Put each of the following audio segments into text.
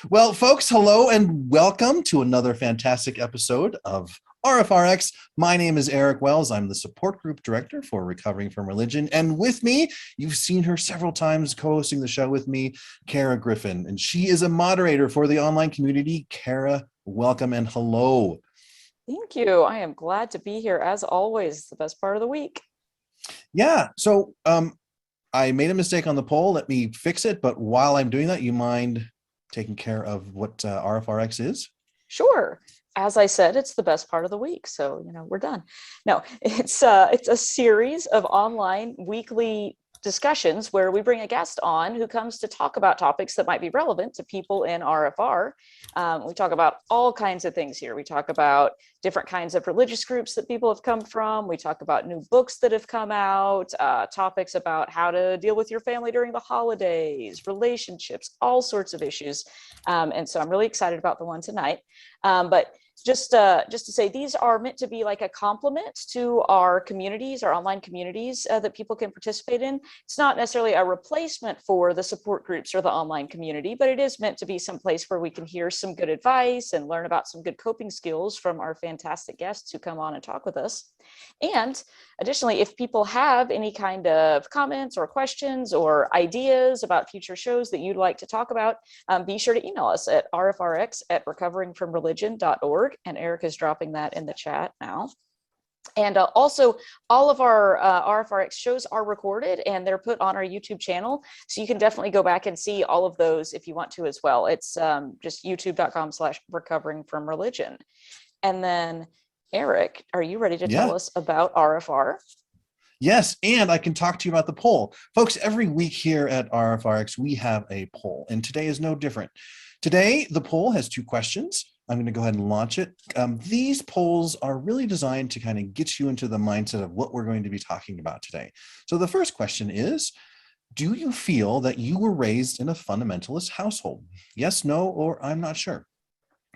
Well, folks, hello and welcome to another fantastic episode of RfRx. My name is Eric Wells. I'm the support group director for Recovering from Religion. And with me, you've seen her several times co-hosting the show with me, Kara Griffin. And she is a moderator for the online community. Kara, welcome and hello. Thank you. I am glad to be here as always. It's the best part of the week. Yeah, so I made a mistake on the poll. Let me fix it. But while I'm doing that, you mind taking care of what RfRx is? Sure. As I said, it's the best part of the week. So, we're done. No, it's a series of online weekly discussions where we bring a guest on who comes to talk about topics that might be relevant to people in RFR. We talk about all kinds of things here. We talk about different kinds of religious groups that people have come from. We talk about new books that have come out, topics about how to deal with your family during the holidays, relationships, all sorts of issues. And so I'm really excited about the one tonight. But just to say, these are meant to be like a complement to our communities, our online communities that people can participate in. It's not necessarily a replacement for the support groups or the online community, but it is meant to be some place where we can hear some good advice and learn about some good coping skills from our fantastic guests who come on and talk with us. And additionally, if people have any kind of comments or questions or ideas about future shows that you'd like to talk about, be sure to email us at rfrx@recoveringfromreligion.org. And Eric is dropping that in the chat now. And also, all of our RfRx shows are recorded and they're put on our YouTube channel. So you can definitely go back and see all of those if you want to as well. It's just youtube.com/recoveringfromreligion. And then, Eric, are you ready to tell us about RFR? Yes, and I can talk to you about the poll. Folks, every week here at RfRx, we have a poll, and today is no different. Today, the poll has two questions. I'm going to go ahead and launch it. These polls are really designed to kind of get you into the mindset of what we're going to be talking about today. So the first question is, do you feel that you were raised in a fundamentalist household? Yes, no, or I'm not sure.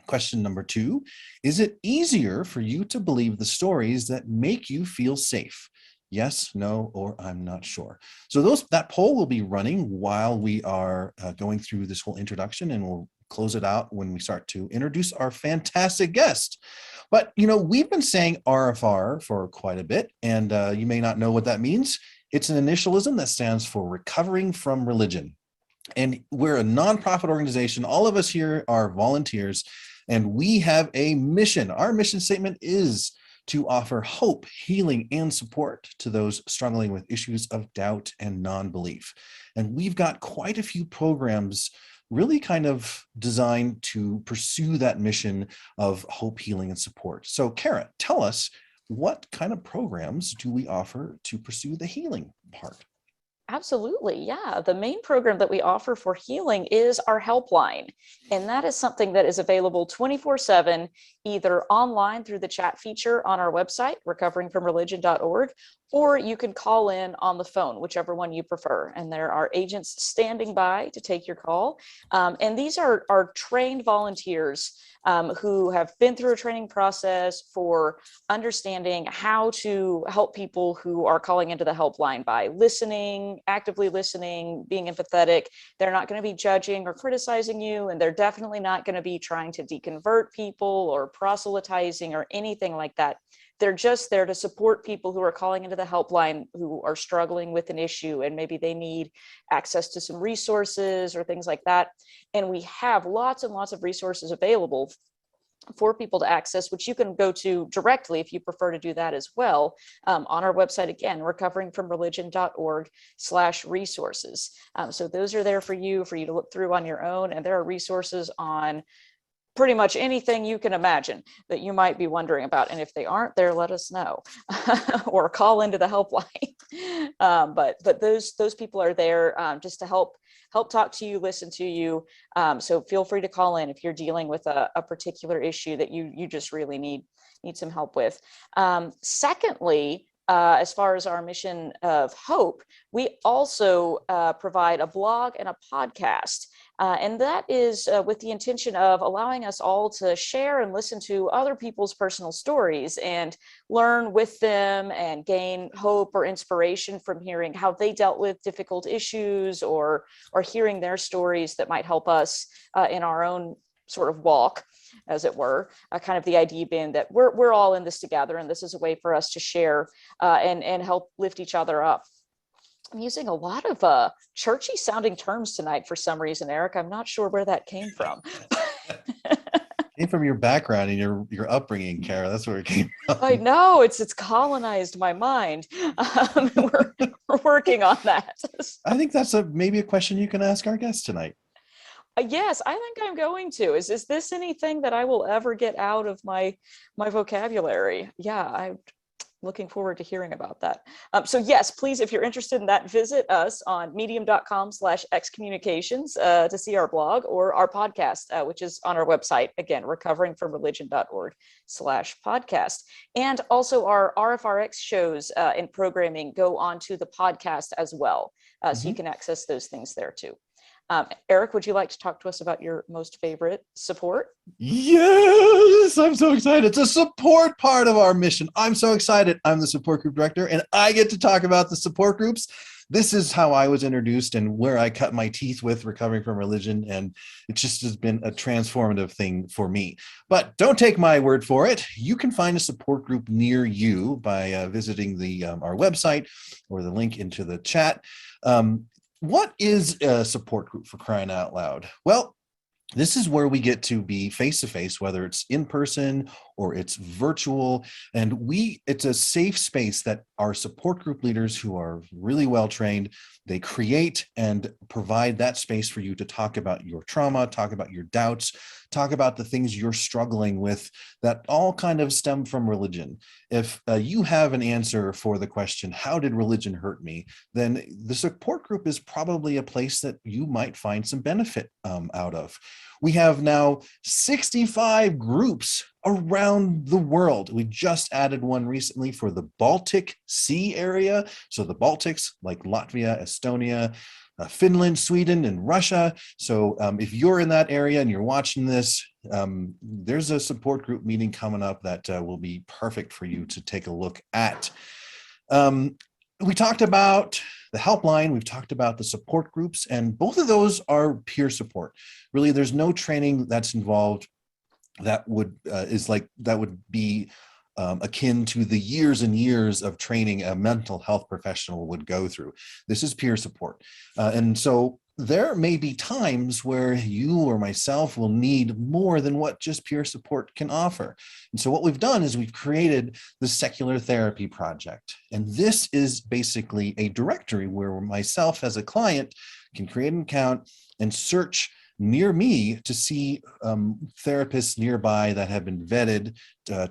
Question number two, is it easier for you to believe the stories that make you feel safe? Yes, no, or I'm not sure. So that poll will be running while we are going through this whole introduction, and we'll close it out when we start to introduce our fantastic guest. But, we've been saying RFR for quite a bit, and you may not know what that means. It's an initialism that stands for Recovering from Religion. And we're a nonprofit organization. All of us here are volunteers, and we have a mission. Our mission statement is to offer hope, healing, and support to those struggling with issues of doubt and non-belief. And we've got quite a few programs really kind of designed to pursue that mission of hope, healing, and support. So, Kara, tell us, what kind of programs do we offer to pursue the healing part? Absolutely. Yeah. The main program that we offer for healing is our helpline. And that is something that is available 24/7, either online through the chat feature on our website, recoveringfromreligion.org, or you can call in on the phone, whichever one you prefer. And there are agents standing by to take your call. And these are trained volunteers who have been through a training process for understanding how to help people who are calling into the helpline by listening, actively listening, being empathetic. They're not going to be judging or criticizing you, and they're definitely not going to be trying to deconvert people or proselytizing or anything like that. They're just there to support people who are calling into the helpline who are struggling with an issue, and maybe they need access to some resources or things like that. And we have lots and lots of resources available for people to access, which you can go to directly if you prefer to do that as well, on our website, again, recoveringfromreligion.org/resources. So those are there for you to look through on your own, and there are resources on pretty much anything you can imagine that you might be wondering about. And if they aren't there, let us know or call into the helpline. But those people are there just to help talk to you, listen to you. So feel free to call in if you're dealing with a particular issue that you just really need some help with. Secondly, as far as our mission of hope, we also provide a blog and a podcast. And that is with the intention of allowing us all to share and listen to other people's personal stories and learn with them and gain hope or inspiration from hearing how they dealt with difficult issues, or hearing their stories that might help us in our own sort of walk, as it were. Kind of the idea being that we're all in this together, and this is a way for us to share and help lift each other up. I'm using a lot of churchy sounding terms tonight for some reason, Eric. I'm not sure where that came from. Came from your background and your upbringing, Kara. That's where it came from. I know it's colonized my mind. We're working on that. I think that's maybe a question you can ask our guest tonight. Yes, I think I'm going to. Is this anything that I will ever get out of my vocabulary? Yeah, I'm looking forward to hearing about that. So yes, please, if you're interested in that, visit us on medium.com/excommunications to see our blog or our podcast, which is on our website. Again, recoveringfromreligion.org/podcast. And also our RfRx shows and programming go onto the podcast as well. So you can access those things there too. Eric, would you like to talk to us about your most favorite support? Yes, I'm so excited. It's a support part of our mission. I'm so excited. I'm the support group director, and I get to talk about the support groups. This is how I was introduced and where I cut my teeth with recovering from religion, and it just has been a transformative thing for me. But don't take my word for it. You can find a support group near you by visiting our website or the link into the chat. What is a support group, for crying out loud? Well, this is where we get to be face-to-face, whether it's in person or it's virtual. And it's a safe space that our support group leaders, who are really well trained, they create and provide that space for you to talk about your trauma, talk about your doubts, talk about the things you're struggling with that all kind of stem from religion. If you have an answer for the question, how did religion hurt me? Then the support group is probably a place that you might find some benefit out of. We have now 65 groups around the world. We just added one recently for the Baltic Sea area. So the Baltics, like Latvia, Estonia, Finland, Sweden, and Russia. So if you're in that area and you're watching this, there's a support group meeting coming up that will be perfect for you to take a look at. We talked about the helpline, we've talked about the support groups, and both of those are peer support. Really, there's no training that's involved that would be akin to the years and years of training a mental health professional would go through. This is peer support. And so there may be times where you or myself will need more than what just peer support can offer. And so what we've done is we've created the Secular Therapy Project. And this is basically a directory where myself as a client can create an account and search near me to see therapists nearby that have been vetted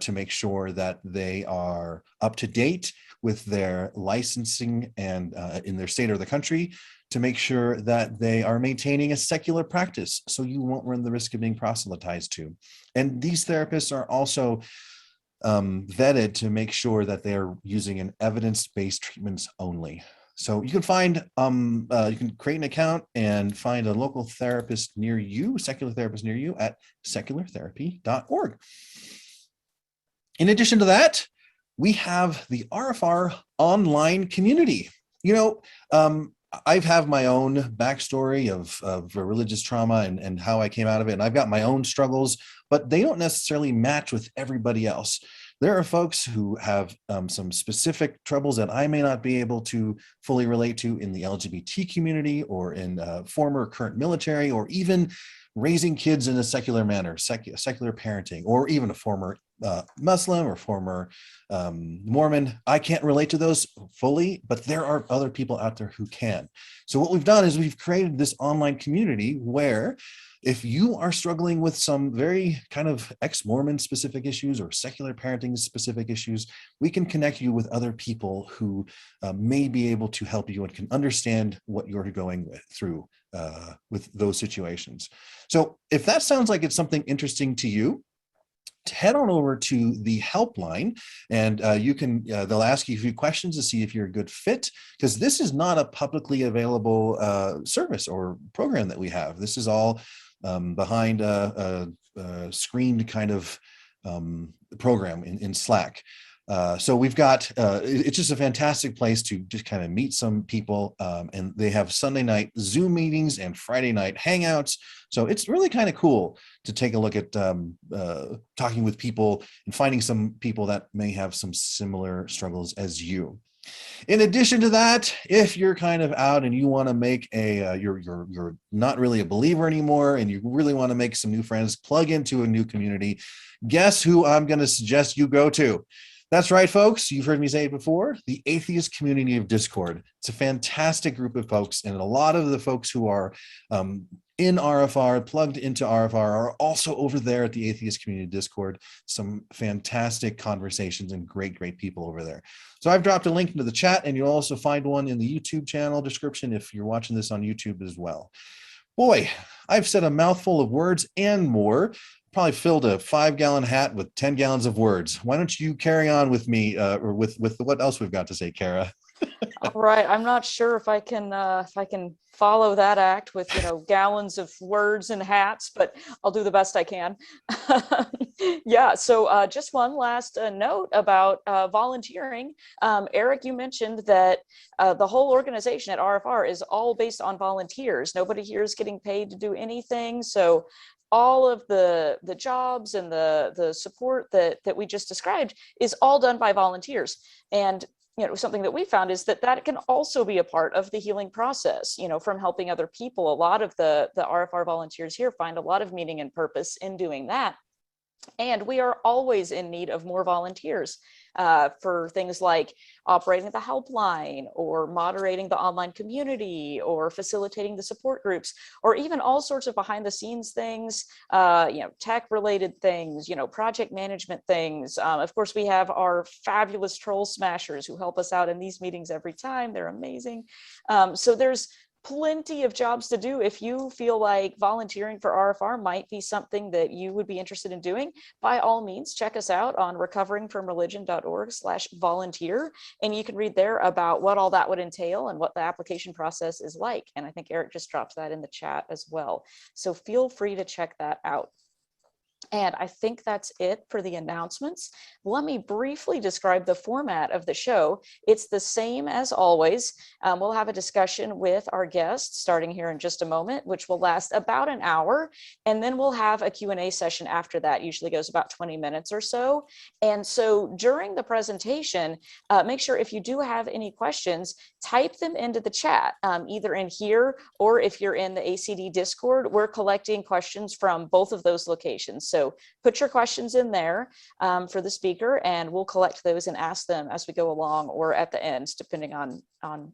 to make sure that they are up to date with their licensing and in their state or the country, to make sure that they are maintaining a secular practice so you won't run the risk of being proselytized to. And these therapists are also vetted to make sure that they're using an evidence-based treatments only. So you can find, you can create an account and find a local therapist near you, secular therapist near you at seculartherapy.org. In addition to that, we have the RFR online community. You know, I have my own backstory of religious trauma and how I came out of it. And I've got my own struggles, but they don't necessarily match with everybody else. There are folks who have some specific troubles that I may not be able to fully relate to in the LGBT community or in former or current military, or even raising kids in a secular manner, secular parenting, or even a former Muslim or former Mormon. I can't relate to those fully, but there are other people out there who can. So what we've done is we've created this online community where if you are struggling with some very kind of ex-Mormon specific issues or secular parenting specific issues, we can connect you with other people who may be able to help you and can understand what you're going through with those situations. So if that sounds like it's something interesting to you, head on over to the helpline, and they'll ask you a few questions to see if you're a good fit, because this is not a publicly available service or program that we have. This is all behind a screened kind of program in Slack. So we've got, it's just a fantastic place to just kind of meet some people, and they have Sunday night Zoom meetings and Friday night hangouts. So it's really kind of cool to take a look at talking with people and finding some people that may have some similar struggles as you. In addition to that, if you're kind of out and you want to make you're not really a believer anymore and you really want to make some new friends, plug into a new community, guess who I'm going to suggest you go to? That's right, folks. You've heard me say it before, the Atheist Community of Discord. It's a fantastic group of folks, and a lot of the folks who are in RFR, plugged into RFR, are also over there at the Atheist Community Discord. Some fantastic conversations and great people over there. So I've dropped a link into the chat, and you'll also find one in the YouTube channel description if you're watching this on YouTube as well. Boy, I've said a mouthful of words and more. Probably filled a 5-gallon hat with 10 gallons of words. Why don't you carry on with me, or with what else we've got to say, Kara? All right, I'm not sure if I can follow that act with gallons of words and hats, but I'll do the best I can. Yeah. So just one last note about volunteering. Eric, you mentioned that the whole organization at RFR is all based on volunteers. Nobody here is getting paid to do anything. So all of the jobs and the support that we just described is all done by volunteers. And something that we found is that can also be a part of the healing process, from helping other people. A lot of the RFR volunteers here find a lot of meaning and purpose in doing that. And we are always in need of more volunteers for things like operating the helpline, or moderating the online community, or facilitating the support groups, or even all sorts of behind the scenes things, tech related things, project management things. Of course, we have our fabulous troll smashers who help us out in these meetings every time. They're amazing. So there's plenty of jobs to do. If you feel like volunteering for RFR might be something that you would be interested in doing, by all means, check us out on recoveringfromreligion.org/volunteer. And you can read there about what all that would entail and what the application process is like. And I think Eric just dropped that in the chat as well. So feel free to check that out. And I think that's it for the announcements. Let me briefly describe the format of the show. It's the same as always. We'll have a discussion with our guests starting here in just a moment, which will last about an hour. And then we'll have a Q&A session after that. Usually goes about 20 minutes or so. And so during the presentation, make sure if you do have any questions, type them into the chat, either in here or if you're in the ACD Discord. We're collecting questions from both of those locations. So put your questions in there for the speaker, and we'll collect those and ask them as we go along or at the end, depending on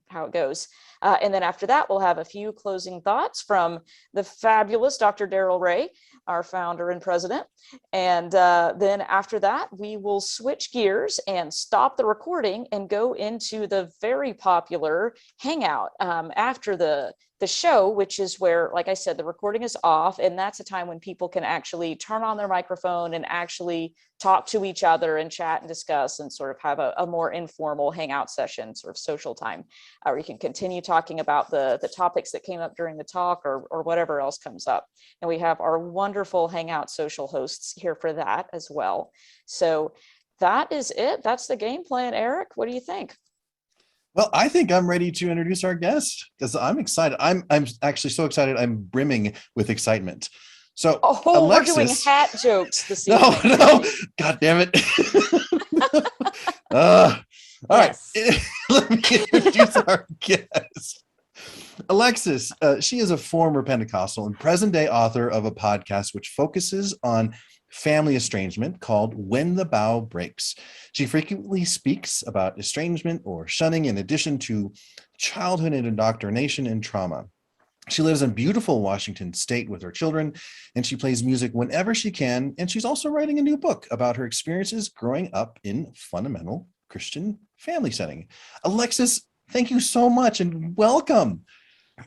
how it goes. And then after that, we'll have a few closing thoughts from the fabulous Dr. Darrel Ray, our founder and president. And then after that, we will switch gears and stop the recording and go into the very popular Hangout after the show, which is where, like I said, the recording is off, and that's a time when people can actually turn on their microphone and actually talk to each other and chat and discuss and sort of have a more informal hangout session, sort of social time, where you can continue talking about the topics that came up during the talk or whatever else comes up. And we have our wonderful Hangout social hosts here for that as well. So that is it. That's the game plan. Eric, what do you think? Well, I think I'm ready to introduce our guest, because I'm excited. I'm actually so excited. I'm brimming with excitement. So, Alexis, we're doing hat jokes this evening. No, God damn it. All right, let me introduce our guest. Alexis, she is a former Pentecostal and present-day author of a podcast which focuses on family estrangement called When the Bough Breaks. She frequently speaks about estrangement or shunning, in addition to childhood and indoctrination and trauma. She lives in beautiful Washington State with her children, and she plays music whenever she can. And she's also writing a new book about her experiences growing up in fundamental Christian family setting. Alexis, thank you so much and welcome.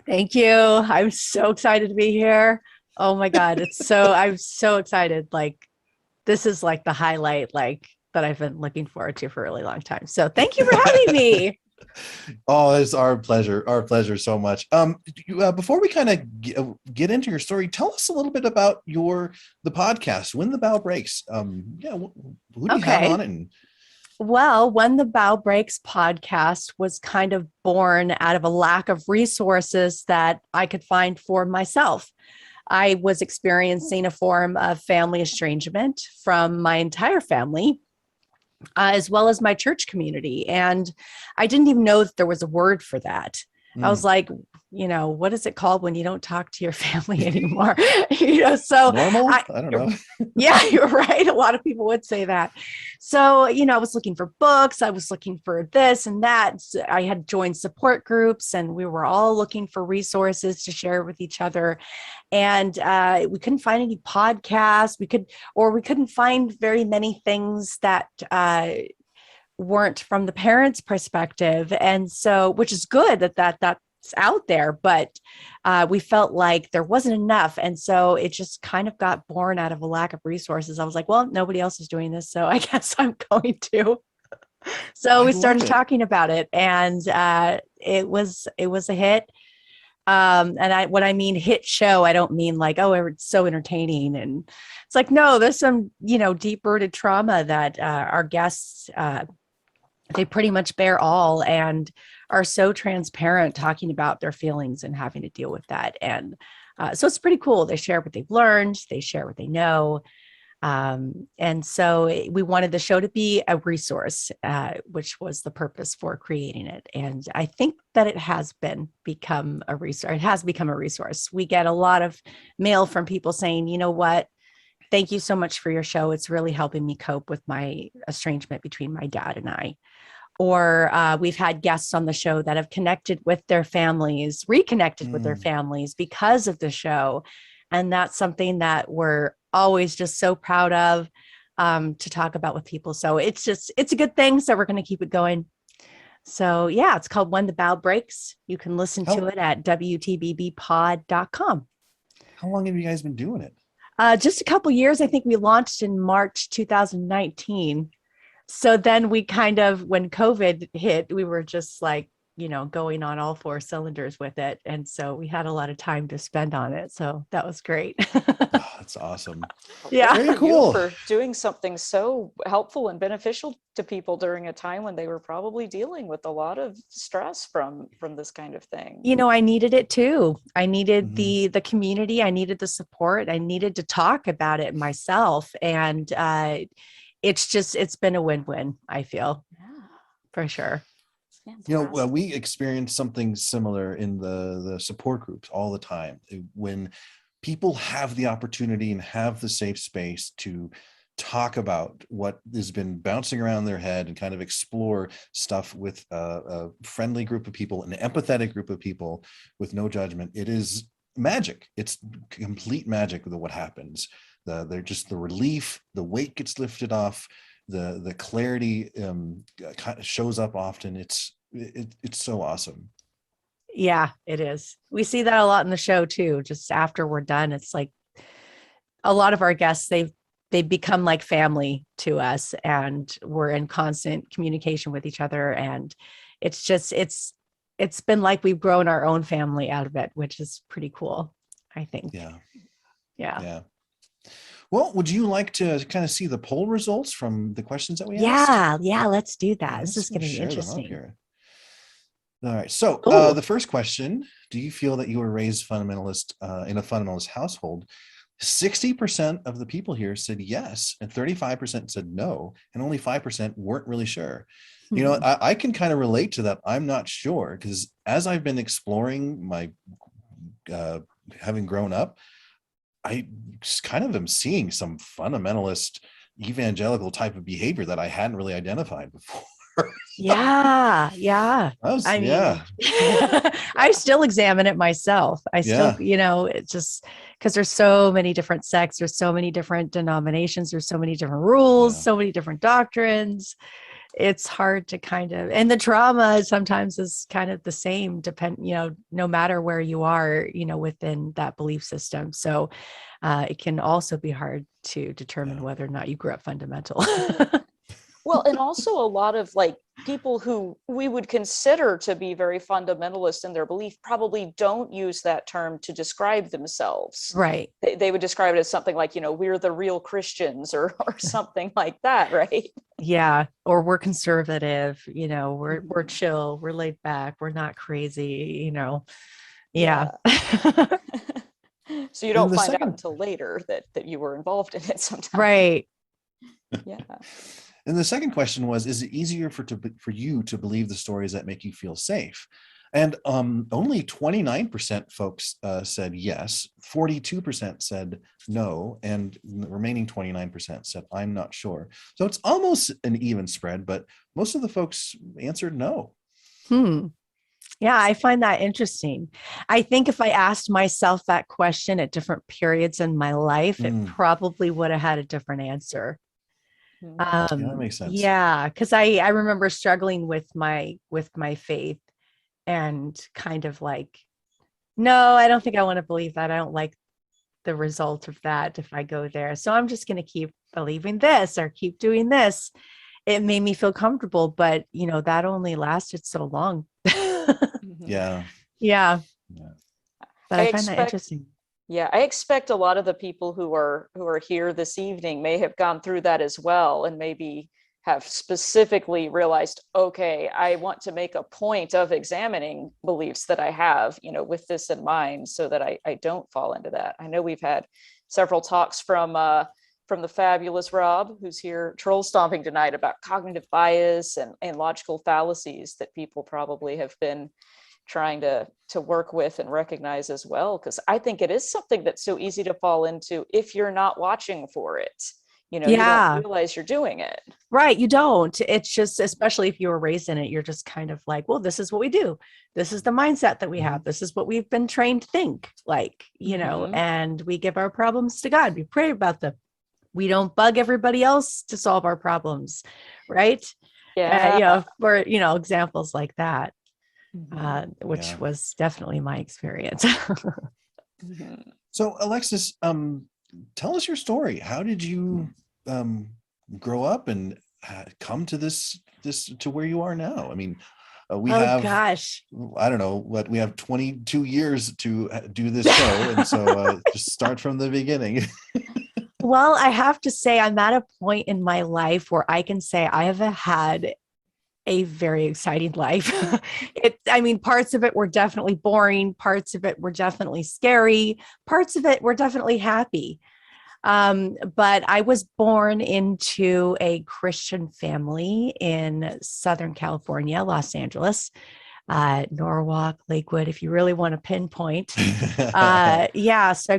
Thank you. I'm so excited to be here. Oh my God. I'm so excited. Like, this is like the highlight, like that I've been looking forward to for a really long time. So thank you for having me. Oh, it's our pleasure. Our pleasure so much. Before we kind of get into your story, tell us a little bit about the podcast, When the Bough Breaks. Who do you have on it? And Well, When the Bough Breaks podcast was kind of born out of a lack of resources that I could find for myself. I was experiencing a form of family estrangement from my entire family, as well as my church community. And I didn't even know that there was a word for that. I was like, what is it called when you don't talk to your family anymore? So normal? I don't know. Yeah, you're right. A lot of people would say that. So, I was looking for books. I was looking for this and that. So I had joined support groups and we were all looking for resources to share with each other. And we couldn't find any podcasts. We couldn't find very many things that weren't from the parents' perspective. And so, which is good that's out there, but we felt like there wasn't enough. And so it just kind of got born out of a lack of resources. I was like, well, nobody else is doing this, so I guess I'm going to. So we started talking about it, and it was a hit. And when I mean hit show, I don't mean like, oh, it's so entertaining. And it's like, no, there's some, deep-rooted trauma that our guests, they pretty much bear all and are so transparent talking about their feelings and having to deal with that. And so it's pretty cool. They share what they've learned. They share what they know. And so we wanted the show to be a resource, which was the purpose for creating it. And I think that it has become a resource. It has become a resource. We get a lot of mail from people saying, you know what? Thank you so much for your show. It's really helping me cope with my estrangement between my dad and I. Or we've had guests on the show that have connected with their families, reconnected with their families because of the show. And that's something that we're always just so proud of to talk about with people. So it's a good thing. So we're going to keep it going. So yeah, it's called When the Bough Breaks. You can listen to it at wtbbpod.com. How long have you guys been doing it? Just a couple years. I think we launched in March 2019. So then we kind of, when COVID hit, we were just like, going on all four cylinders with it. And so we had a lot of time to spend on it. So that was great. Oh, that's awesome. Yeah. Very cool. For doing something so helpful and beneficial to people during a time when they were probably dealing with a lot of stress from this kind of thing. I needed it too. I needed the community. I needed the support. I needed to talk about it myself. And it's been a win-win, I feel. Yeah. For sure. We experience something similar in the support groups all the time. When people have the opportunity and have the safe space to talk about what has been bouncing around their head and kind of explore stuff with a friendly group of people, an empathetic group of people with no judgment, it is magic. It's complete magic with what happens. They're just the relief, the weight gets lifted off. The clarity kind of shows up often. It's so awesome. Yeah, it is. We see that a lot in the show too. Just after we're done, it's like a lot of our guests, they've become like family to us, and we're in constant communication with each other. And it's been like we've grown our own family out of it, which is pretty cool, I think. Yeah. Well, would you like to kind of see the poll results from the questions that we asked? Yeah, let's do that. This is going to be share them up interesting. here. All right. So the first question, do you feel that you were raised fundamentalist in a fundamentalist household? 60% of the people here said yes, and 35% said no, and only 5% weren't really sure. I can kind of relate to that. I'm not sure, because as I've been exploring my having grown up, I just kind of am seeing some fundamentalist evangelical type of behavior that I hadn't really identified before. Yeah. I still examine it myself. I still, it's just because there's so many different sects, there's so many different denominations, there's so many different rules, so many different doctrines. it's hard to kind of, and the trauma sometimes is kind of the same, no matter where you are, within that belief system. So it can also be hard to determine whether or not you grew up fundamental. Well, and also a lot of like people who we would consider to be very fundamentalist in their belief probably don't use that term to describe themselves. Right. They would describe it as something like, we're the real Christians or something like that, right? Yeah. Or we're conservative, we're chill, we're laid back, we're not crazy, Yeah. So you don't find out until later that you were involved in it sometimes. Right. Yeah. And the second question was, is it easier for you to believe the stories that make you feel safe? And only 29% folks said yes, 42% said no, and the remaining 29% said, I'm not sure. So it's almost an even spread, but most of the folks answered no. Yeah, I find that interesting. I think if I asked myself that question at different periods in my life, it probably would have had a different answer. Yeah, that makes sense. Yeah, because I remember struggling with my faith and kind of like, no, I don't think I want to believe that. I don't like the result of that if I go there. So I'm just going to keep believing this or keep doing this. It made me feel comfortable, but that only lasted so long. Yeah. But I find that interesting. Yeah, I expect a lot of the people who are here this evening may have gone through that as well, and maybe have specifically realized, okay, I want to make a point of examining beliefs that I have, with this in mind, so that I don't fall into that. I know we've had several talks from the fabulous Rob, who's here troll stomping tonight, about cognitive bias and logical fallacies that people probably have been trying to work with and recognize as well, because I think it is something that's so easy to fall into if you're not watching for it. You don't realize you're doing it. Right. You don't. It's just, especially if you were raised in it, you're just kind of like, well, this is what we do. This is the mindset that we have. This is what we've been trained to think, like, and we give our problems to God. We pray about them. We don't bug everybody else to solve our problems. Right. Yeah. For, examples like that. Which was definitely my experience. So Alexis, tell us your story. How did you grow up and come to this to where you are now? I mean, we have, I don't know what, we have 22 years to do this show. And so just start from the beginning. Well, I have to say, I'm at a point in my life where I can say I have had a very exciting life. Parts of it were definitely boring. Parts of it were definitely scary. Parts of it were definitely happy. But I was born into a Christian family in Southern California, Los Angeles, Norwalk, Lakewood, if you really want to pinpoint. So I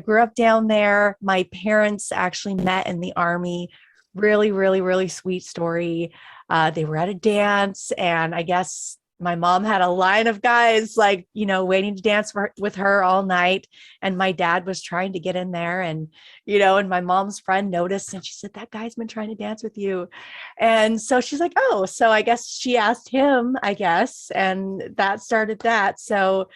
grew up down there. My parents actually met in the Army. Really, really, really sweet story. They were at a dance, and I guess my mom had a line of guys waiting to dance with her all night. And my dad was trying to get in there, and my mom's friend noticed, and she said, that guy's been trying to dance with you. And so she's like, oh, so I guess she asked him, and that started that. So,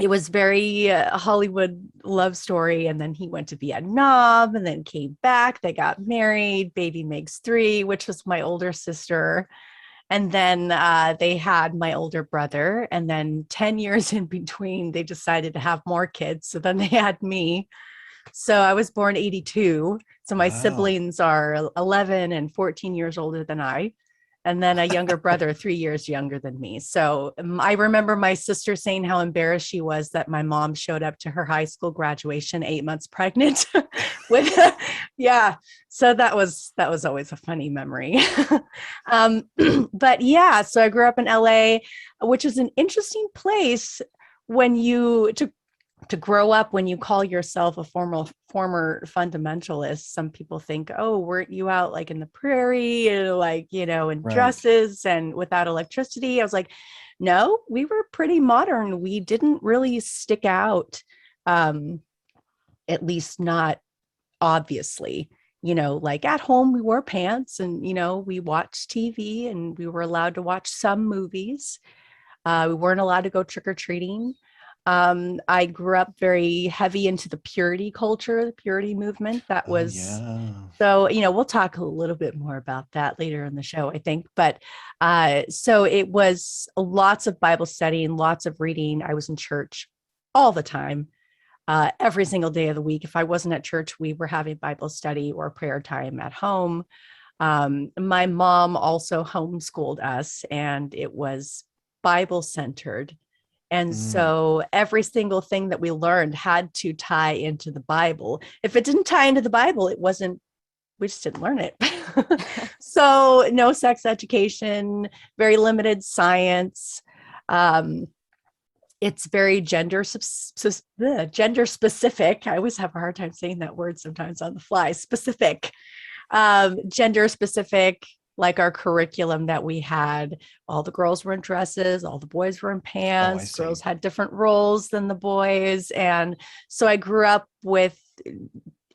it was very Hollywood love story. And then he went to Vietnam and then came back. They got married. Baby makes 3, which was my older sister. And then they had my older brother. And then 10 years in between, they decided to have more kids. So then they had me. So I was born 82. So my siblings are 11 and 14 years older than I. And then a younger brother, 3 years younger than me. So I remember my sister saying how embarrassed she was that my mom showed up to her high school graduation 8 months pregnant. So that was always a funny memory. But so I grew up in LA, which is an interesting place when to grow up when you call yourself a former fundamentalist. Some people think, oh, weren't you out like in the prairie, in dresses and without electricity? I was like, no, we were pretty modern. We didn't really stick out, at least not obviously. like at home, we wore pants and, we watched TV and we were allowed to watch some movies. We weren't allowed to go trick-or-treating. I grew up very heavy into the purity culture, the purity movement. That Oh, was yeah. so, we'll talk a little bit more about that later in the show, I think. But so it was lots of Bible study and lots of reading. I was in church all the time, every single day of the week. If I wasn't at church, we were having Bible study or prayer time at home. My mom also homeschooled us, and it was Bible centered. And so every single thing that we learned had to tie into the Bible. If it didn't tie into the Bible, we just didn't learn it. So no sex education, very limited science. It's very gender specific. I always have a hard time saying that word sometimes on the fly. Specific, gender specific. Like our curriculum that we had, all the girls were in dresses, all the boys were in pants. Girls had different roles than the boys. And so I grew up with,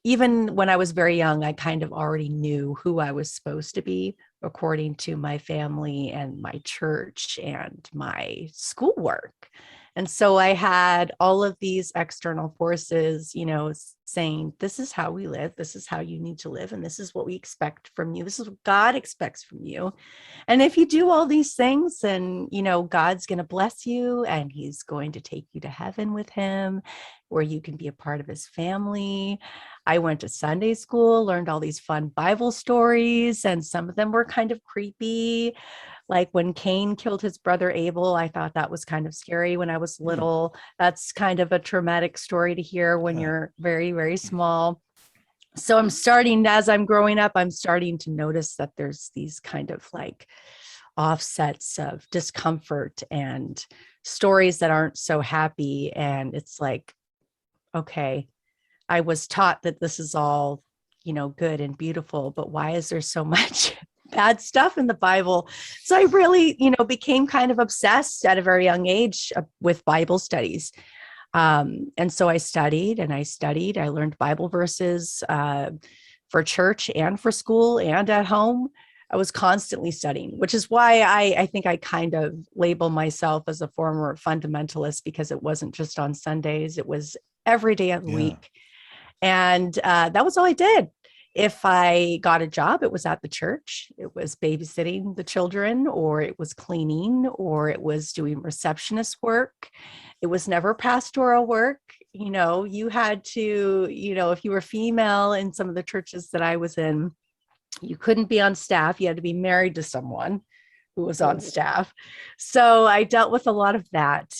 even when I was very young, I kind of already knew who I was supposed to be according to my family and my church and my schoolwork. And so I had all of these external forces, saying, this is how we live. This is how you need to live. And this is what we expect from you. This is what God expects from you. And if you do all these things, then, God's going to bless you and he's going to take you to heaven with him, where you can be a part of his family. I went to Sunday school, learned all these fun Bible stories, and some of them were kind of creepy. Like when Cain killed his brother Abel, I thought that was kind of scary when I was little. That's kind of a traumatic story to hear when you're very, very small. So as I'm growing up, I'm starting to notice that there's these kind of like offsets of discomfort and stories that aren't so happy. And it's like, okay, I was taught that this is all, good and beautiful, but why is there so much bad stuff in the Bible? So I really, became kind of obsessed at a very young age with Bible studies. And so I studied. I learned Bible verses for church and for school and at home. I was constantly studying, which is why I think I kind of label myself as a former fundamentalist, because it wasn't just on Sundays. It was every day of the week. And that was all I did. If I got a job, it was at the church. It was babysitting the children, or it was cleaning, or it was doing receptionist work. It was never pastoral work. You had to, if you were female in some of the churches that I was in, you couldn't be on staff. You had to be married to someone who was on staff. So I dealt with a lot of that.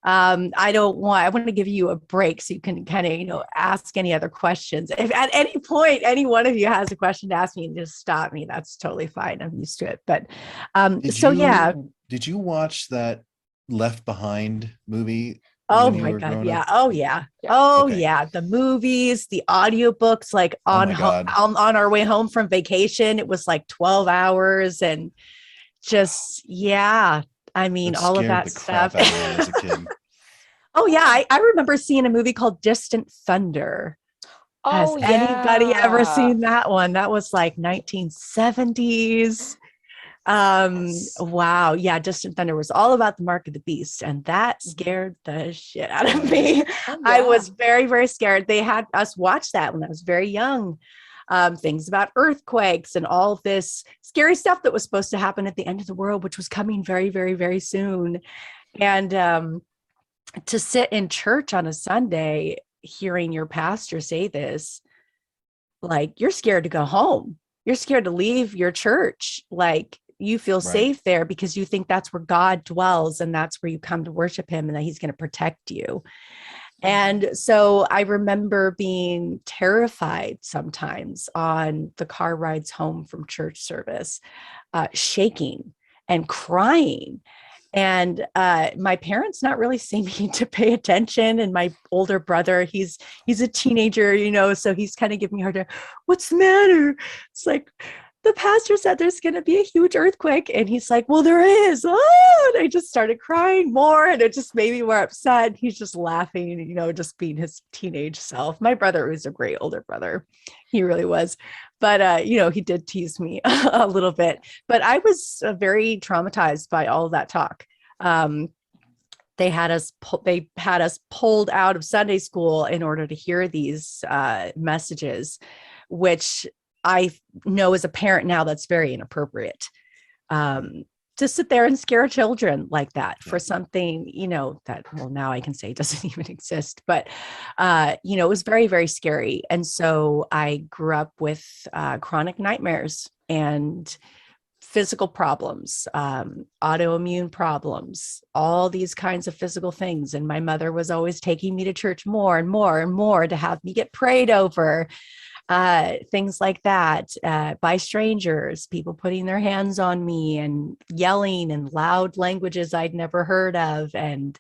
I want to give you a break so you can kind of, ask any other questions. If at any point, any one of you has a question to ask me, and just stop me, that's totally fine. I'm used to it. But, did you watch that Left Behind movie? Oh my God. Yeah. Oh yeah. Oh yeah. The movies, the audiobooks, like on our way home from vacation, it was like 12 hours and just, I mean, all of that stuff. As a kid. Oh yeah. I remember seeing a movie called Distant Thunder. Has anybody ever seen that one? That was like 1970s. Wow. Yeah. Distant Thunder was all about the mark of the beast, and that scared the shit out of me. I was very, very scared. They had us watch that when I was very young. Things about earthquakes and all this scary stuff that was supposed to happen at the end of the world, which was coming very, very, very soon. And to sit in church on a Sunday, hearing your pastor say this, like, you're scared to go home. You're scared to leave your church. Like, you feel safe there because you think that's where God dwells and that's where you come to worship him and that he's going to protect you. And so I remember being terrified sometimes on the car rides home from church service, shaking and crying. And my parents not really seeming to pay attention. And my older brother, he's a teenager, so he's kind of giving me a hard time. What's the matter? It's like, the pastor said there's going to be a huge earthquake. And he's like, well, there is. Oh, and I just started crying more. And it just made me more upset. He's just laughing, just being his teenage self. My brother was a great older brother. He really was. But, he did tease me a little bit. But I was very traumatized by all of that talk. They had us pulled out of Sunday school in order to hear these messages, which I know as a parent now that's very inappropriate. To sit there and scare children like that for something, that, well, now I can say doesn't even exist, but, it was very, very scary. And so I grew up with chronic nightmares and physical problems, autoimmune problems, all these kinds of physical things. And my mother was always taking me to church more and more and more to have me get prayed over, things like that, by strangers, people putting their hands on me and yelling in loud languages I'd never heard of. And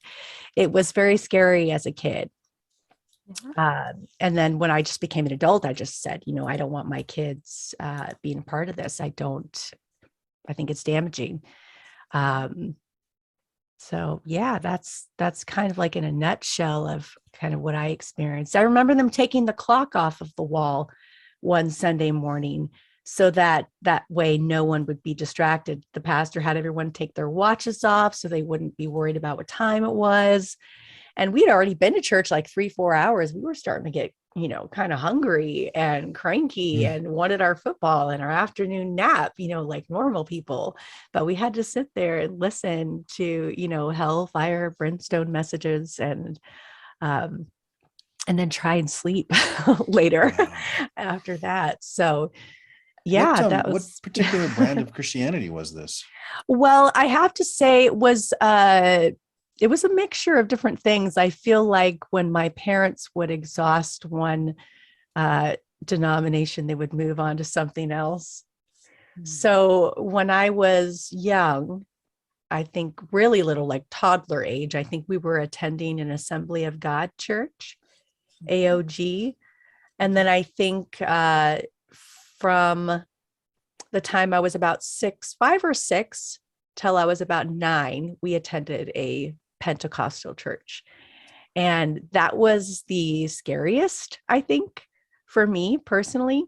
it was very scary as a kid. And then when I just became an adult, I just said, I don't want my kids being a part of this. I think it's damaging. So yeah, that's kind of like in a nutshell of kind of what I experienced. I remember them taking the clock off of the wall one Sunday morning so that way no one would be distracted. The pastor had everyone take their watches off so they wouldn't be worried about what time it was. And we'd already been to church like 3-4 hours. We were starting to get, kind of hungry and cranky and wanted our football and our afternoon nap, like normal people. But we had to sit there and listen to, hell, fire, brimstone messages and then try and sleep later after that. So yeah, what particular brand of Christianity was this? Well, I have to say it was a mixture of different things. I feel like when my parents would exhaust one denomination, they would move on to something else. So when I was young, I think really little, like toddler age, I think we were attending an Assembly of God church, AOG. And then I think from the time I was about 5 or 6 till I was about 9, we attended a Pentecostal church. And that was the scariest, I think, for me personally.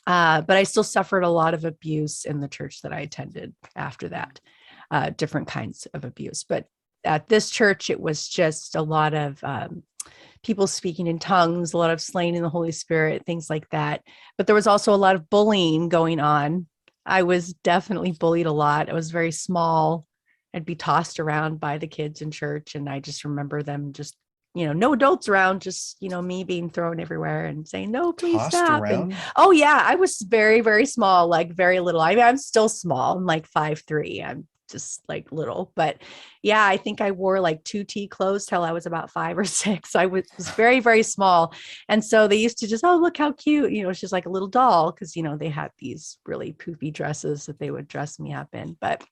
But I still suffered a lot of abuse in the church that I attended after that, different kinds of abuse. But at this church, it was just a lot of people speaking in tongues, a lot of slaying in the Holy Spirit, things like that. But there was also a lot of bullying going on. I was definitely bullied a lot. I was very small. I'd be tossed around by the kids in church. And I just remember them just, no adults around, just, me being thrown everywhere and saying, no, please Tossed stop. around? And oh yeah, I was very, very small, like very little. I mean, I'm still small. I'm like 5'3". I'm just like little, but yeah, I think I wore like 2T clothes till I was about 5 or 6. I was very, very small. And so they used to just, oh, look how cute, it's just like a little doll. Cause they had these really poofy dresses that they would dress me up in. But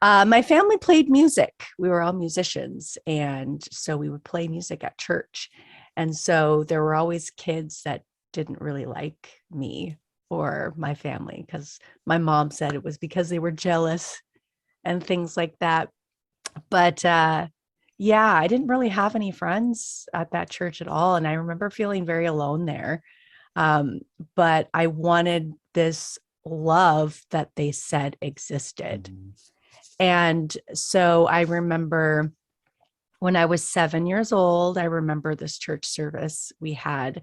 my family played music. We were all musicians. And so we would play music at church. And so there were always kids that didn't really like me or my family because my mom said it was because they were jealous and things like that. But yeah, I didn't really have any friends at that church at all. And I remember feeling very alone there. But I wanted this love that they said existed. And so I remember when I was 7 years old, I remember this church service we had.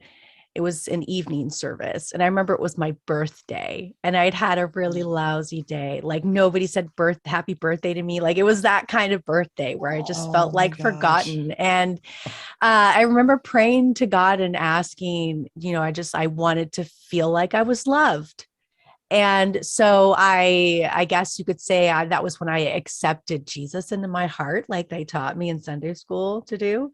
It was an evening service. And I remember it was my birthday and I'd had a really lousy day. Like nobody said happy birthday to me. Like it was that kind of birthday where I just felt like forgotten. And I remember praying to God and asking, I wanted to feel like I was loved. And so I guess you could say that was when I accepted Jesus into my heart, like they taught me in Sunday school to do.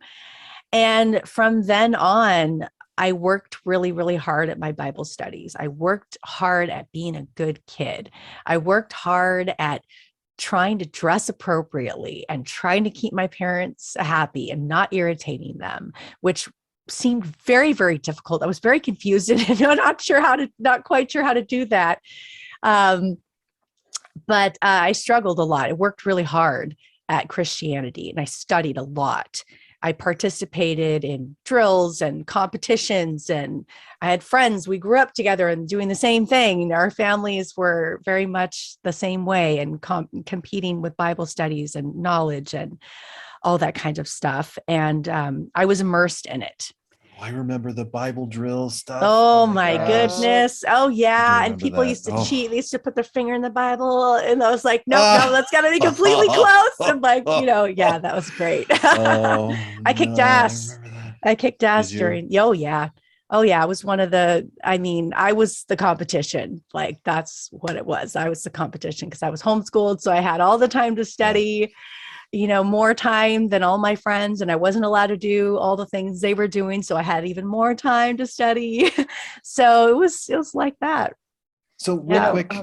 And from then on, I worked really, really hard at my Bible studies. I worked hard at being a good kid. I worked hard at trying to dress appropriately and trying to keep my parents happy and not irritating them, which seemed very, very difficult. I was very confused and not quite sure how to do that. But I struggled a lot. I worked really hard at Christianity and I studied a lot. I participated in drills and competitions, and I had friends. We grew up together and doing the same thing. Our families were very much the same way, and competing with Bible studies and knowledge and all that kind of stuff. And I was immersed in it. I remember the Bible drill stuff. Oh my gosh. goodness. Oh yeah. And remember people that. used to Oh. cheat. They used to put their finger in the Bible. And I was like, no, that's gotta be completely close. And like, yeah, that was great. Oh, I kicked no, ass. I remember that. I kicked ass Did you? during, oh yeah. Oh yeah. I was I was the competition. Like that's what it was. I was the competition because I was homeschooled. So I had all the time to study. More time than all my friends, and I wasn't allowed to do all the things they were doing. So I had even more time to study. So it was like that. So real quick,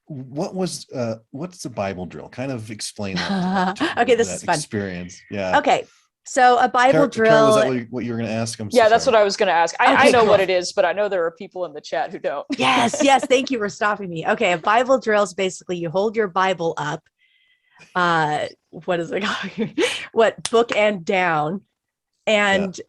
what's the Bible drill? Kind of explain that. Okay, this is fun. Experience. Yeah. Okay. So a Bible drill. Carol, was that what you were going to ask? Yeah, that's what I was going to ask. I Okay, know cool. what it is, but I know there are people in the chat who don't. Yes. Thank you for stopping me. Okay. A Bible drill is basically you hold your Bible up. What is it called? Book and down, and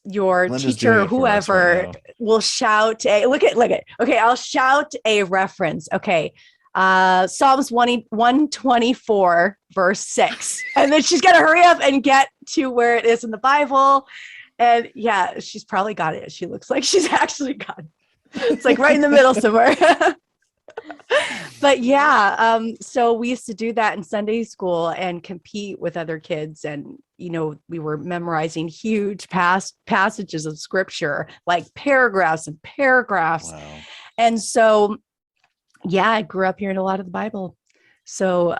your Linda's teacher doing or it for us whoever right now. will shout look at. Okay, I'll shout a reference. Okay. Psalms 124 verse 6. And then she's got to hurry up and get to where it is in the Bible. And yeah, she's probably got it. She looks like she's actually got it. It's like right in the middle somewhere. But yeah, so we used to do that in Sunday school and compete with other kids. And, we were memorizing huge passages of scripture, like paragraphs and paragraphs. Wow. And so, yeah, I grew up hearing a lot of the Bible. So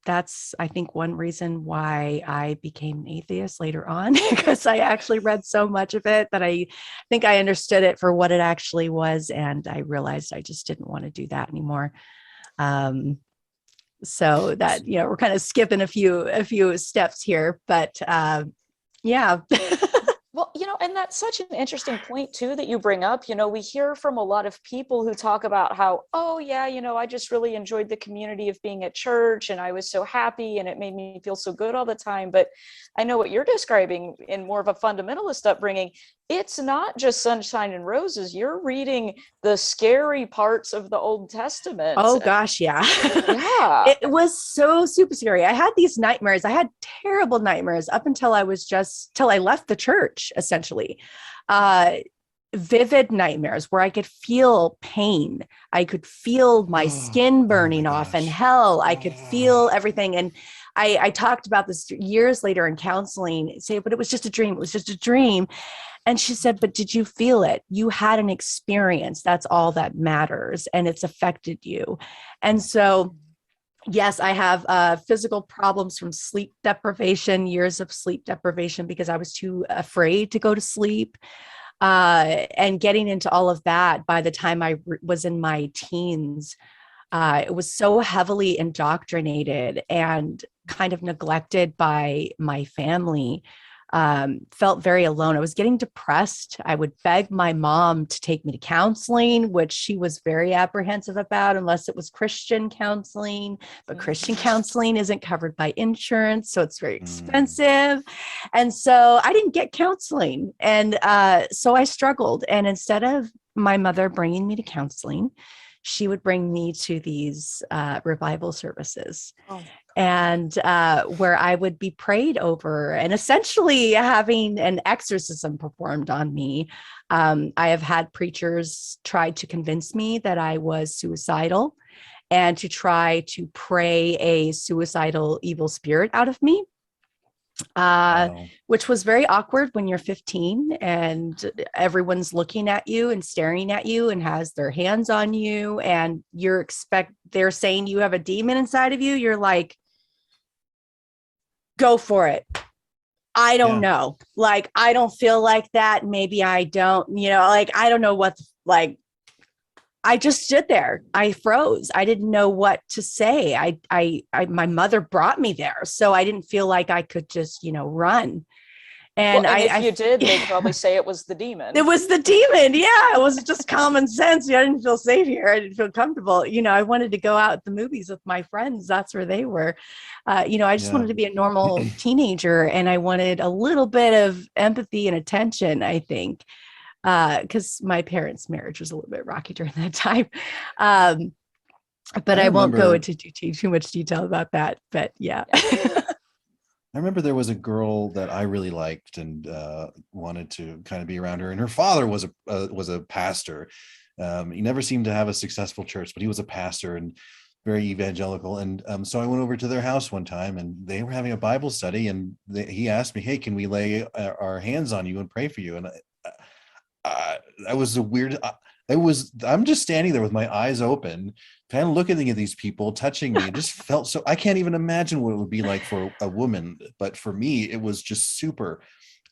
that's, I think, one reason why I became an atheist later on, because I actually read so much of it that I think I understood it for what it actually was. And I realized I just didn't want to do that anymore. So that, we're kind of skipping a few steps here, but yeah. Well, and that's such an interesting point too that you bring up. We hear from a lot of people who talk about how, oh yeah, I just really enjoyed the community of being at church and I was so happy and it made me feel so good all the time. But I know what you're describing in more of a fundamentalist upbringing. It's not just sunshine and roses. You're reading the scary parts of the Old Testament. Oh gosh, yeah. Yeah. It was so super scary. I had these nightmares. I had terrible nightmares up until I left the church, essentially. Vivid nightmares where I could feel pain. I could feel my skin burning off and hell. I could feel everything. And I talked about this years later in counseling, but it was just a dream. It was just a dream. And she said, but did you feel it? You had an experience. That's all that matters. And it's affected you. And so, yes, I have physical problems from sleep deprivation, years of sleep deprivation, because I was too afraid to go to sleep. And getting into all of that by the time I was in my teens, it was so heavily indoctrinated and kind of neglected by my family. Felt very alone. I was getting depressed. I would beg my mom to take me to counseling, which she was very apprehensive about unless it was Christian counseling, but Christian counseling isn't covered by insurance. So it's very expensive. And so I didn't get counseling. And so I struggled. And instead of my mother bringing me to counseling, she would bring me to these revival services. Oh. And where I would be prayed over and essentially having an exorcism performed on me. I have had preachers try to convince me that I was suicidal and to try to pray a suicidal evil spirit out of me. Wow. Which was very awkward when you're 15 and everyone's looking at you and staring at you and has their hands on you and they're saying you have a demon inside of you. You're like, go for it. I don't know. Like, I don't feel like that. Maybe I don't, I don't know what, I just stood there. I froze. I didn't know what to say. My mother brought me there. So I didn't feel like I could just, run. Well, And and if I you did, they'd probably say it was the demon. it was the demon. Yeah, it was just common sense. I didn't feel safe here. I didn't feel comfortable. I wanted to go out at the movies with my friends. That's where they were. I just Yeah. wanted to be a normal teenager, and I wanted a little bit of empathy and attention, I think, because my parents' marriage was a little bit rocky during that time. But I I won't go remember into too much detail about that. But yeah. I remember there was a girl that I really liked and wanted to kind of be around her. And her father was a pastor. He never seemed to have a successful church, but he was a pastor and very evangelical. And so I went over to their house one time, and they were having a Bible study. And he asked me, "Hey, can we lay our hands on you and pray for you?" And that was a weird. I'm just standing there with my eyes open, kind of looking at these people touching me. It just felt so, I can't even imagine what it would be like for a woman, but for me it was just super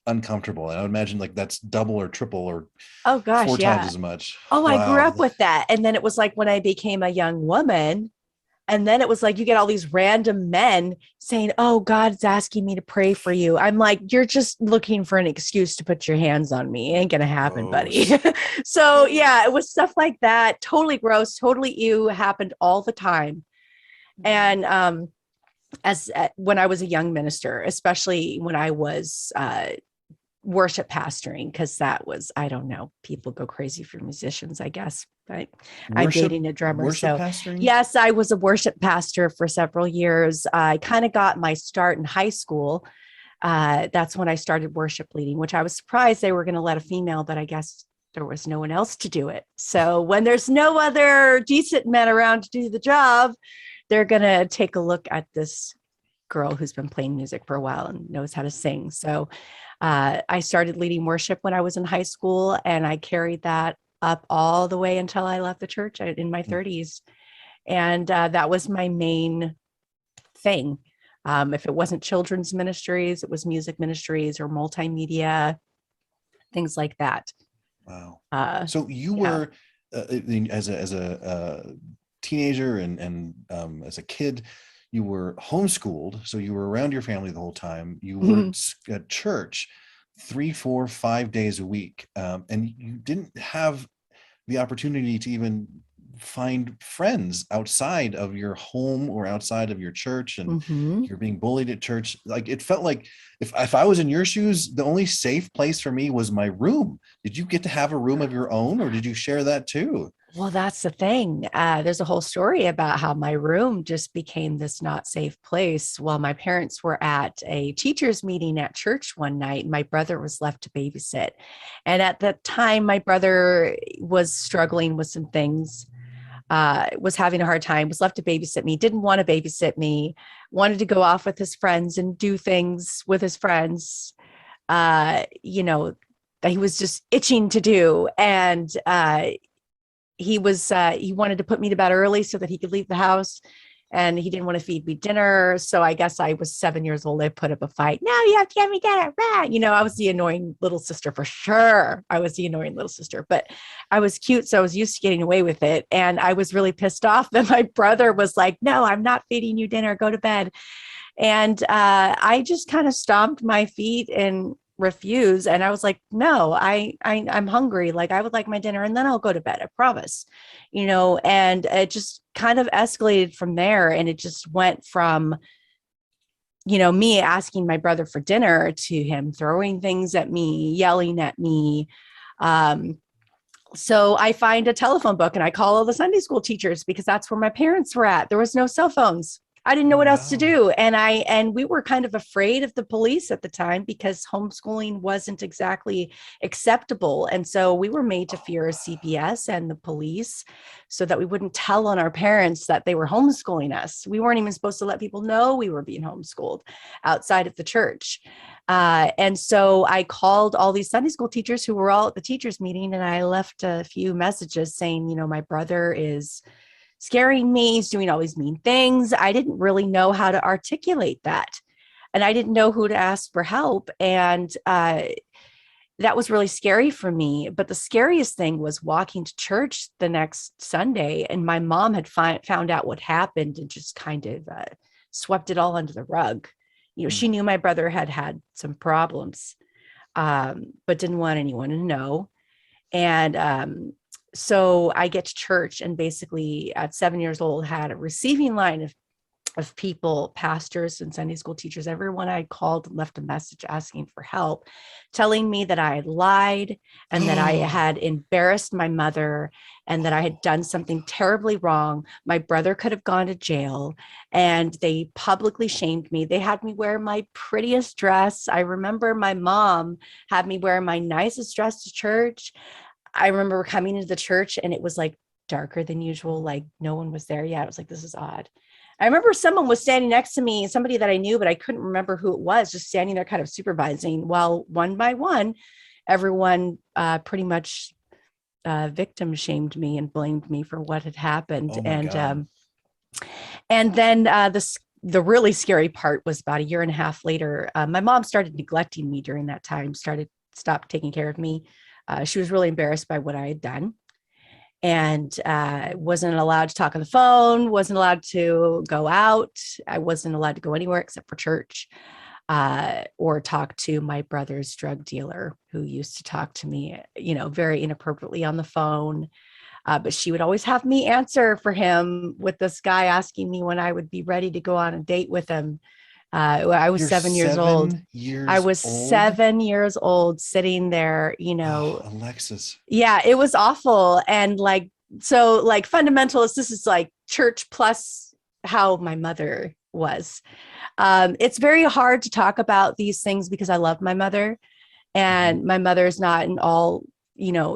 uncomfortable. And I would imagine like that's double or triple or Oh gosh, 4 times yeah. as much. Oh, I grew Wow. up with that. And then it was like when I became a young woman, and then it was like you get all these random men saying, "Oh, God's asking me to pray for you." I'm like, "You're just looking for an excuse to put your hands on me. It ain't gonna happen, buddy." Gross. So yeah, it was stuff like that. Totally gross, totally ew, happened all the time. And as when I was a young minister, especially when I was worship pastoring, because that was, I don't know, people go crazy for musicians, I guess, but I'm Worship dating a drummer. worship So pastoring. yes, I was a worship pastor for several years. I kind of got my start in high school. That's when I started worship leading, which I was surprised they were going to let a female, but I guess there was no one else to do it. So when there's no other decent men around to do the job, they're going to take a look at this girl who's been playing music for a while and knows how to sing. So I started leading worship when I was in high school, and I carried that up all the way until I left the church in my 30s. And that was my main thing. If it wasn't children's ministries, it was music ministries or multimedia, things like that. Wow. Uh, So you yeah. were as a teenager and as a kid, you were homeschooled, so you were around your family the whole time. You were at church 3, 4, 5 days a week, and you didn't have the opportunity to even find friends outside of your home or outside of your church, and Mhm. you're being bullied at church. Like it felt like if I was in your shoes, the only safe place for me was my room. Did you get to have a room of your own, or did you share that too? Well, that's the thing. There's a whole story about how my room just became this not safe place while my parents were at a teachers meeting at church one night. My brother was left to babysit. And at that time, my brother was struggling with some things, was having a hard time, was left to babysit me, didn't want to babysit me, wanted to go off with his friends and do things with his friends, that he was just itching to do. And he wanted to put me to bed early so that he could leave the house, and he didn't want to feed me dinner. So I guess I was 7 years old. I put up a fight. No, you have to get me dinner. I was the annoying little sister for sure. I was the annoying little sister, but I was cute. So I was used to getting away with it. And I was really pissed off that my brother was like, "No, I'm not feeding you dinner. Go to bed." And I just kind of stomped my feet and refused. And I was like, "No, I'm hungry. Like, I would like my dinner, and then I'll go to bed. I promise." And it just kind of escalated from there. And it just went from, me asking my brother for dinner to him throwing things at me, yelling at me. So I find a telephone book and I call all the Sunday school teachers, because that's where my parents were at. There was no cell phones. I didn't know Oh, what else to wow. do. And we were kind of afraid of the police at the time, because homeschooling wasn't exactly acceptable. And so we were made to fear CPS and the police, so that we wouldn't tell on our parents that they were homeschooling us. We weren't even supposed to let people know we were being homeschooled outside of the church. And so I called all these Sunday school teachers who were all at the teachers meeting, and I left a few messages saying, my brother is scaring me. He's doing all these mean things. I didn't really know how to articulate that. And I didn't know who to ask for help. And that was really scary for me. But the scariest thing was walking to church the next Sunday, and my mom had found out what happened and just kind of swept it all under the rug. She knew my brother had had some problems. but didn't want anyone to know. And so I get to church, and basically at 7 years old had a receiving line of people, pastors and Sunday school teachers, everyone I called left a message asking for help, telling me that I had lied and that I had embarrassed my mother and that I had done something terribly wrong. My brother could have gone to jail, and they publicly shamed me. They had me wear my prettiest dress. I remember my mom had me wear my nicest dress to church. I remember coming into the church and it was like darker than usual. Like no one was there yet. I was like, this is odd. I remember someone was standing next to me, somebody that I knew, but I couldn't remember who it was, just standing there kind of supervising, while one by one, everyone pretty much victim shamed me and blamed me for what had happened. Oh my God. And then the really scary part was about a year and a half later, my mom started neglecting me during that time, stopped taking care of me. She was really embarrassed by what I had done, and wasn't allowed to talk on the phone, wasn't allowed to go out. I wasn't allowed to go anywhere except for church, or talk to my brother's drug dealer, who used to talk to me, very inappropriately on the phone. But she would always have me answer for him, with this guy asking me when I would be ready to go on a date with him. I was You're 7 years old. I was old? 7 years old, sitting there, Oh, Alexis. Yeah, it was awful. And like fundamentalist, this is like church plus how my mother was. It's very hard to talk about these things because I love my mother, and my mother is not an all,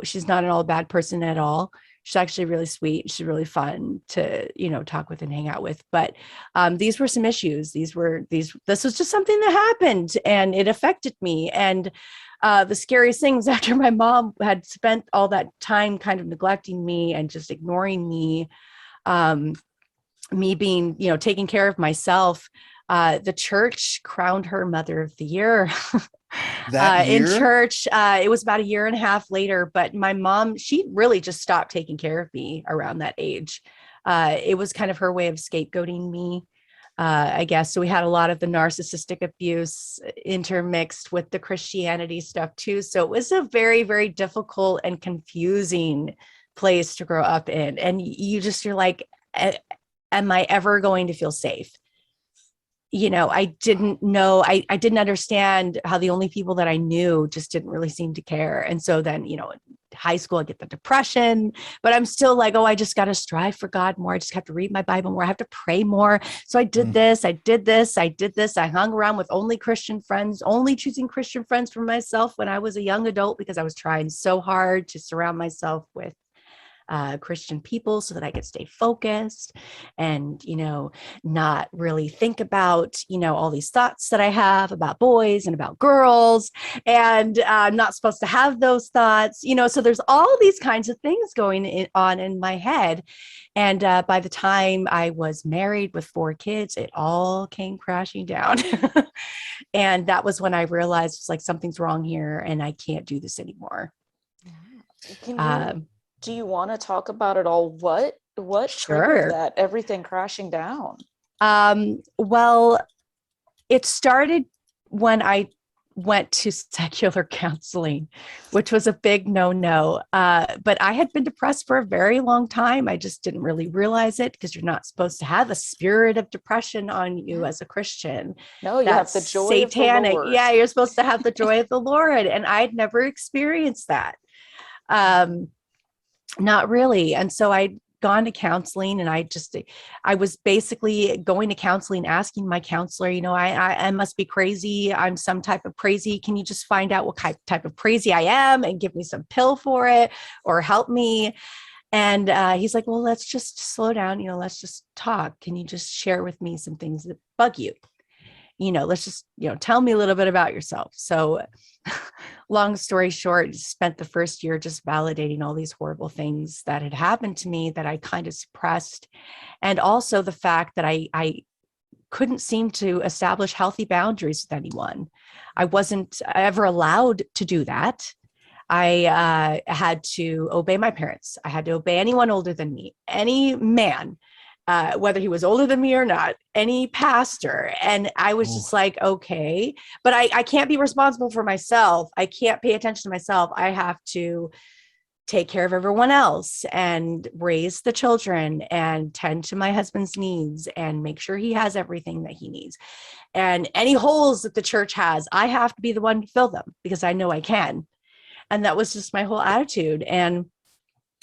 she's not an all bad person at all. She's actually really sweet. She's really fun to, talk with and hang out with. But these were some issues. This was just something that happened, and it affected me. And the scariest things, after my mom had spent all that time kind of neglecting me and just ignoring me, me being, taking care of myself, the church crowned her Mother of the Year. That year? In church. It was about a year and a half later, but my mom, she really just stopped taking care of me around that age. It was kind of her way of scapegoating me, I guess. So we had a lot of the narcissistic abuse intermixed with the Christianity stuff too. So it was a very, very difficult and confusing place to grow up in. And you're like, am I ever going to feel safe? I didn't know, I didn't understand how the only people that I knew just didn't really seem to care. And so then, in high school, I get the depression, but I'm still like, oh, I just got to strive for God more. I just have to read my Bible more. I have to pray more. So I did this, I did this, I did this. I hung around with only Christian friends, only choosing Christian friends for myself when I was a young adult, because I was trying so hard to surround myself with Christian people so that I could stay focused and, not really think about, all these thoughts that I have about boys and about girls, and I'm not supposed to have those thoughts, so there's all these kinds of things going on in my head. And by the time I was married with 4 kids, it all came crashing down. And that was when I realized it's like, something's wrong here and I can't do this anymore. Do you want to talk about it all? What triggered that, everything crashing down? Well, it started when I went to secular counseling, which was a big no-no. But I had been depressed for a very long time. I just didn't really realize it, because you're not supposed to have a spirit of depression on you as a Christian. No, you have the joy satanic. of the Lord. Yeah, you're supposed to have the joy of the Lord. And I'd never experienced that. Not really. And so I'd gone to counseling, and I was basically going to counseling, asking my counselor, I must be crazy. I'm some type of crazy. Can you just find out what type of crazy I am and give me some pill for it, or help me? And he's like, well, let's just slow down. Let's just talk. Can you just share with me some things that bug you? Let's just, tell me a little bit about yourself. So long story short, spent the first year just validating all these horrible things that had happened to me that I kind of suppressed. And also the fact that I couldn't seem to establish healthy boundaries with anyone. I wasn't ever allowed to do that. I had to obey my parents. I had to obey anyone older than me, any man. whether he was older than me or not, any pastor. And I was just like, okay, but I can't be responsible for myself. I can't pay attention to myself. I have to take care of everyone else and raise the children and tend to my husband's needs and make sure he has everything that he needs. And any holes that the church has, I have to be the one to fill them because I know I can. And that was just my whole attitude. And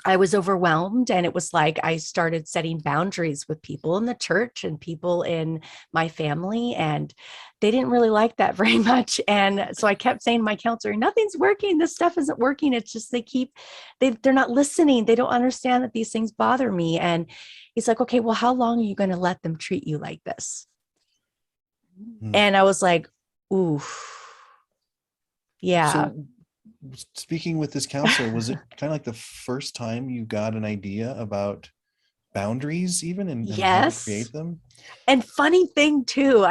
I was overwhelmed, and it was like I started setting boundaries with people in the church and people in my family, and they didn't really like that very much. And so I kept saying to my counselor, nothing's working. This stuff isn't working. It's just they're not listening. They don't understand that these things bother me. And he's like, okay, well, how long are you going to let them treat you like this? And I was like, ooh, yeah. So, speaking with this counselor, was it kind of like the first time you got an idea about boundaries even and how to create them? And funny thing too,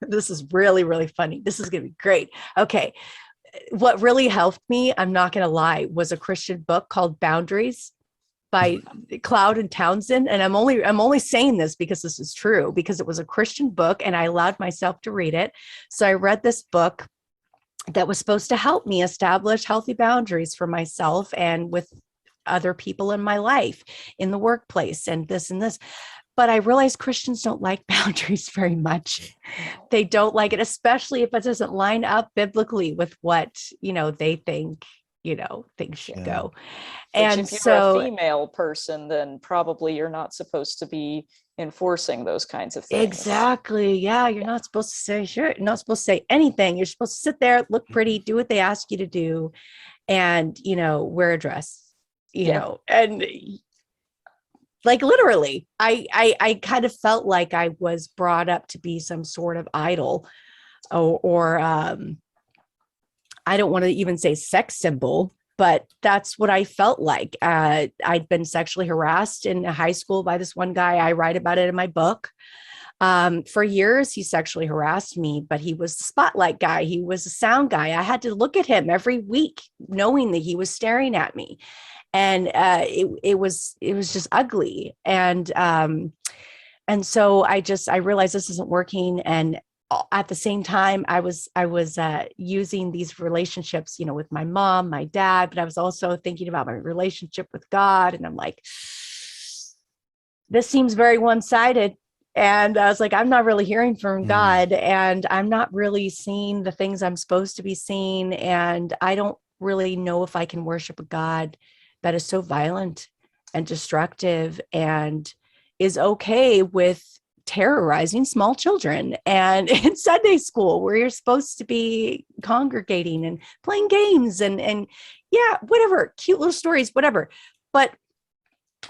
this is really, really funny. This is going to be great. Okay. What really helped me, I'm not going to lie, was a Christian book called Boundaries by Cloud and Townsend. And I'm only saying this because this is true, because it was a Christian book and I allowed myself to read it. So I read this book that was supposed to help me establish healthy boundaries for myself and with other people in my life, in the workplace, and this and this. But I realized Christians don't like boundaries very much. They don't like it, especially if it doesn't line up biblically with what, they think, things should go. And if you're so a female person, then probably you're not supposed to be enforcing those kinds of things. Exactly. Yeah. You're not supposed to say sure. You're not supposed to say anything. You're supposed to sit there, look pretty, do what they ask you to do, and, wear a dress, and like literally, I kind of felt like I was brought up to be some sort of idol or I don't want to even say sex symbol, but that's what I felt like. I'd been sexually harassed in high school by this one guy. I write about it in my book. For years, he sexually harassed me, but he was the spotlight guy. He was a sound guy. I had to look at him every week, knowing that he was staring at me. And it was just ugly. And so I realized this isn't working. And at the same time, I was using these relationships, with my mom, my dad, but I was also thinking about my relationship with God. And I'm like, this seems very one-sided. And I was like, I'm not really hearing from God, and I'm not really seeing the things I'm supposed to be seeing. And I don't really know if I can worship a God that is so violent and destructive and is okay with terrorizing small children and in Sunday school where you're supposed to be congregating and playing games and yeah, whatever, cute little stories, whatever. But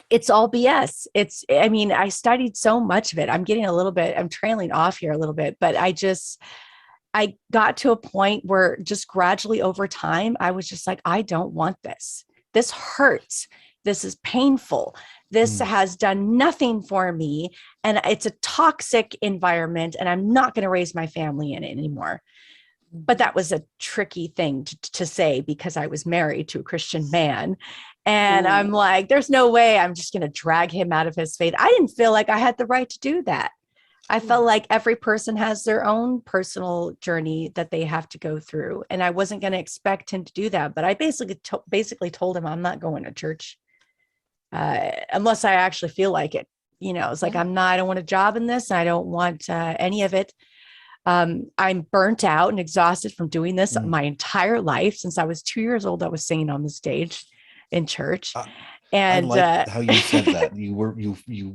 it's all BS. I studied so much of it. I'm trailing off here a little bit, but I got to a point where just gradually over time, I was just like, I don't want this. This hurts. This is painful. This has done nothing for me. And it's a toxic environment, and I'm not going to raise my family in it anymore. But that was a tricky thing to say because I was married to a Christian man. And I'm like, there's no way I'm just going to drag him out of his faith. I didn't feel like I had the right to do that. I felt like every person has their own personal journey that they have to go through. And I wasn't going to expect him to do that. But I basically told him I'm not going to church unless I actually feel like it. It's like, I don't want a job in this. I don't want any of it. I'm burnt out and exhausted from doing this my entire life. Since I was 2 years old, I was singing on the stage in church. And I like how you said that you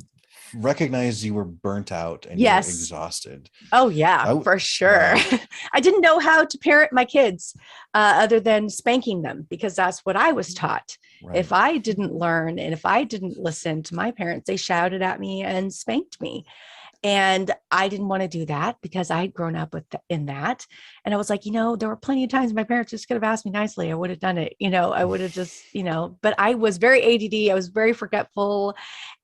recognized you were burnt out and you were exhausted. Oh yeah, for sure. Wow. I didn't know how to parent my kids other than spanking them because that's what I was taught. Right. If I didn't learn and if I didn't listen to my parents, they shouted at me and spanked me. And I didn't want to do that because I had grown up in that. And I was like, there were plenty of times my parents just could have asked me nicely. I would have done it. I would have just, but I was very ADD. I was very forgetful.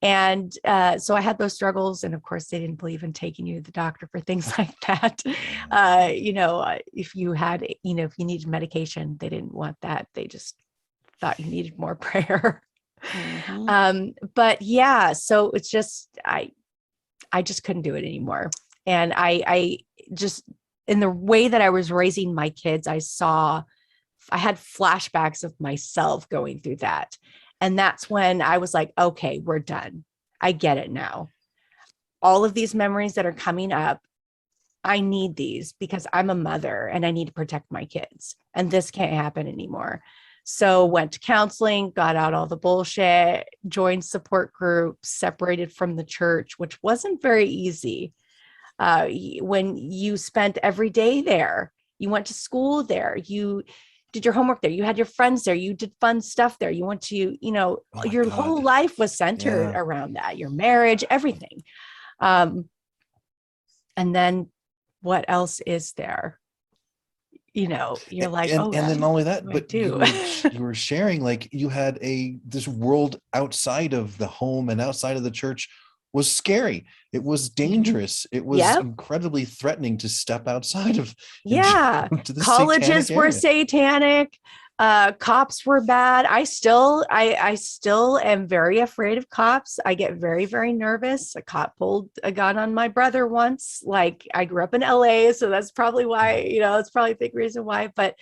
And so I had those struggles. And of course, they didn't believe in taking you to the doctor for things like that. If you had, if you needed medication, they didn't want that. They just thought you needed more prayer. But yeah, so it's just, I just couldn't do it anymore. And I just, in the way that I was raising my kids, I had flashbacks of myself going through that. And that's when I was like, okay, we're done. I get it now. All of these memories that are coming up, I need these because I'm a mother and I need to protect my kids. And this can't happen anymore. So went to counseling, got out all the bullshit, joined support groups, separated from the church, which wasn't very easy. When you spent every day there, you went to school there, you did your homework there, you had your friends there, you did fun stuff there, you went to, Oh my your God. whole life was centered around that, your marriage, everything. And then what else is there? You're like, and oh, then not only that, what but do I you do? were sharing like you had this world outside of the home and outside of the church was scary. It was dangerous. It was Yep. incredibly threatening to step outside of Yeah. into the Colleges satanic were area. satanic. Cops were bad. I still am very afraid of cops. I get very, very nervous. A cop pulled a gun on my brother once. Like, I grew up in LA, so that's probably why, that's probably a big reason why. But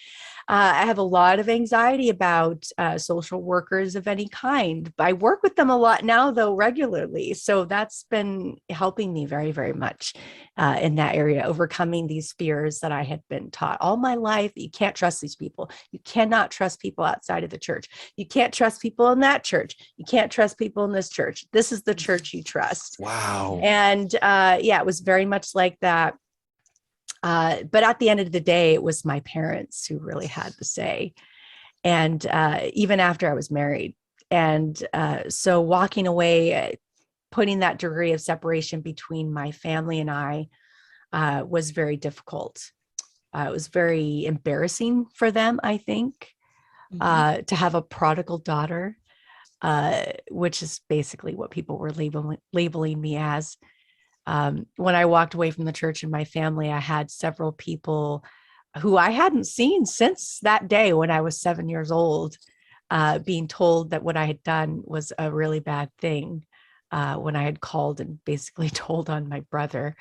I have a lot of anxiety about social workers of any kind. I work with them a lot now, though, regularly. So that's been helping me very, very much in that area, overcoming these fears that I had been taught all my life. You can't trust these people. You cannot trust people outside of the church. You can't trust people in that church. You can't trust people in this church. This is the church you trust. Wow. And it was very much like that. But at the end of the day, it was my parents who really had the say. And even after I was married. And so walking away, putting that degree of separation between my family and I was very difficult. It was very embarrassing for them, I think, to have a prodigal daughter, which is basically what people were labeling me as. When I walked away from the church and my family, I had several people who I hadn't seen since that day when I was 7 years old, being told that what I had done was a really bad thing. When I had called and basically told on my brother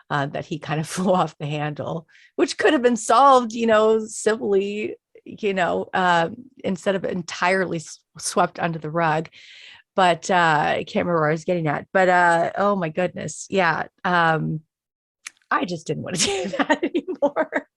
that he kind of flew off the handle, which could have been solved, civilly, instead of entirely swept under the rug. But I can't remember where I was getting at. But oh my goodness, yeah. I just didn't want to do that anymore.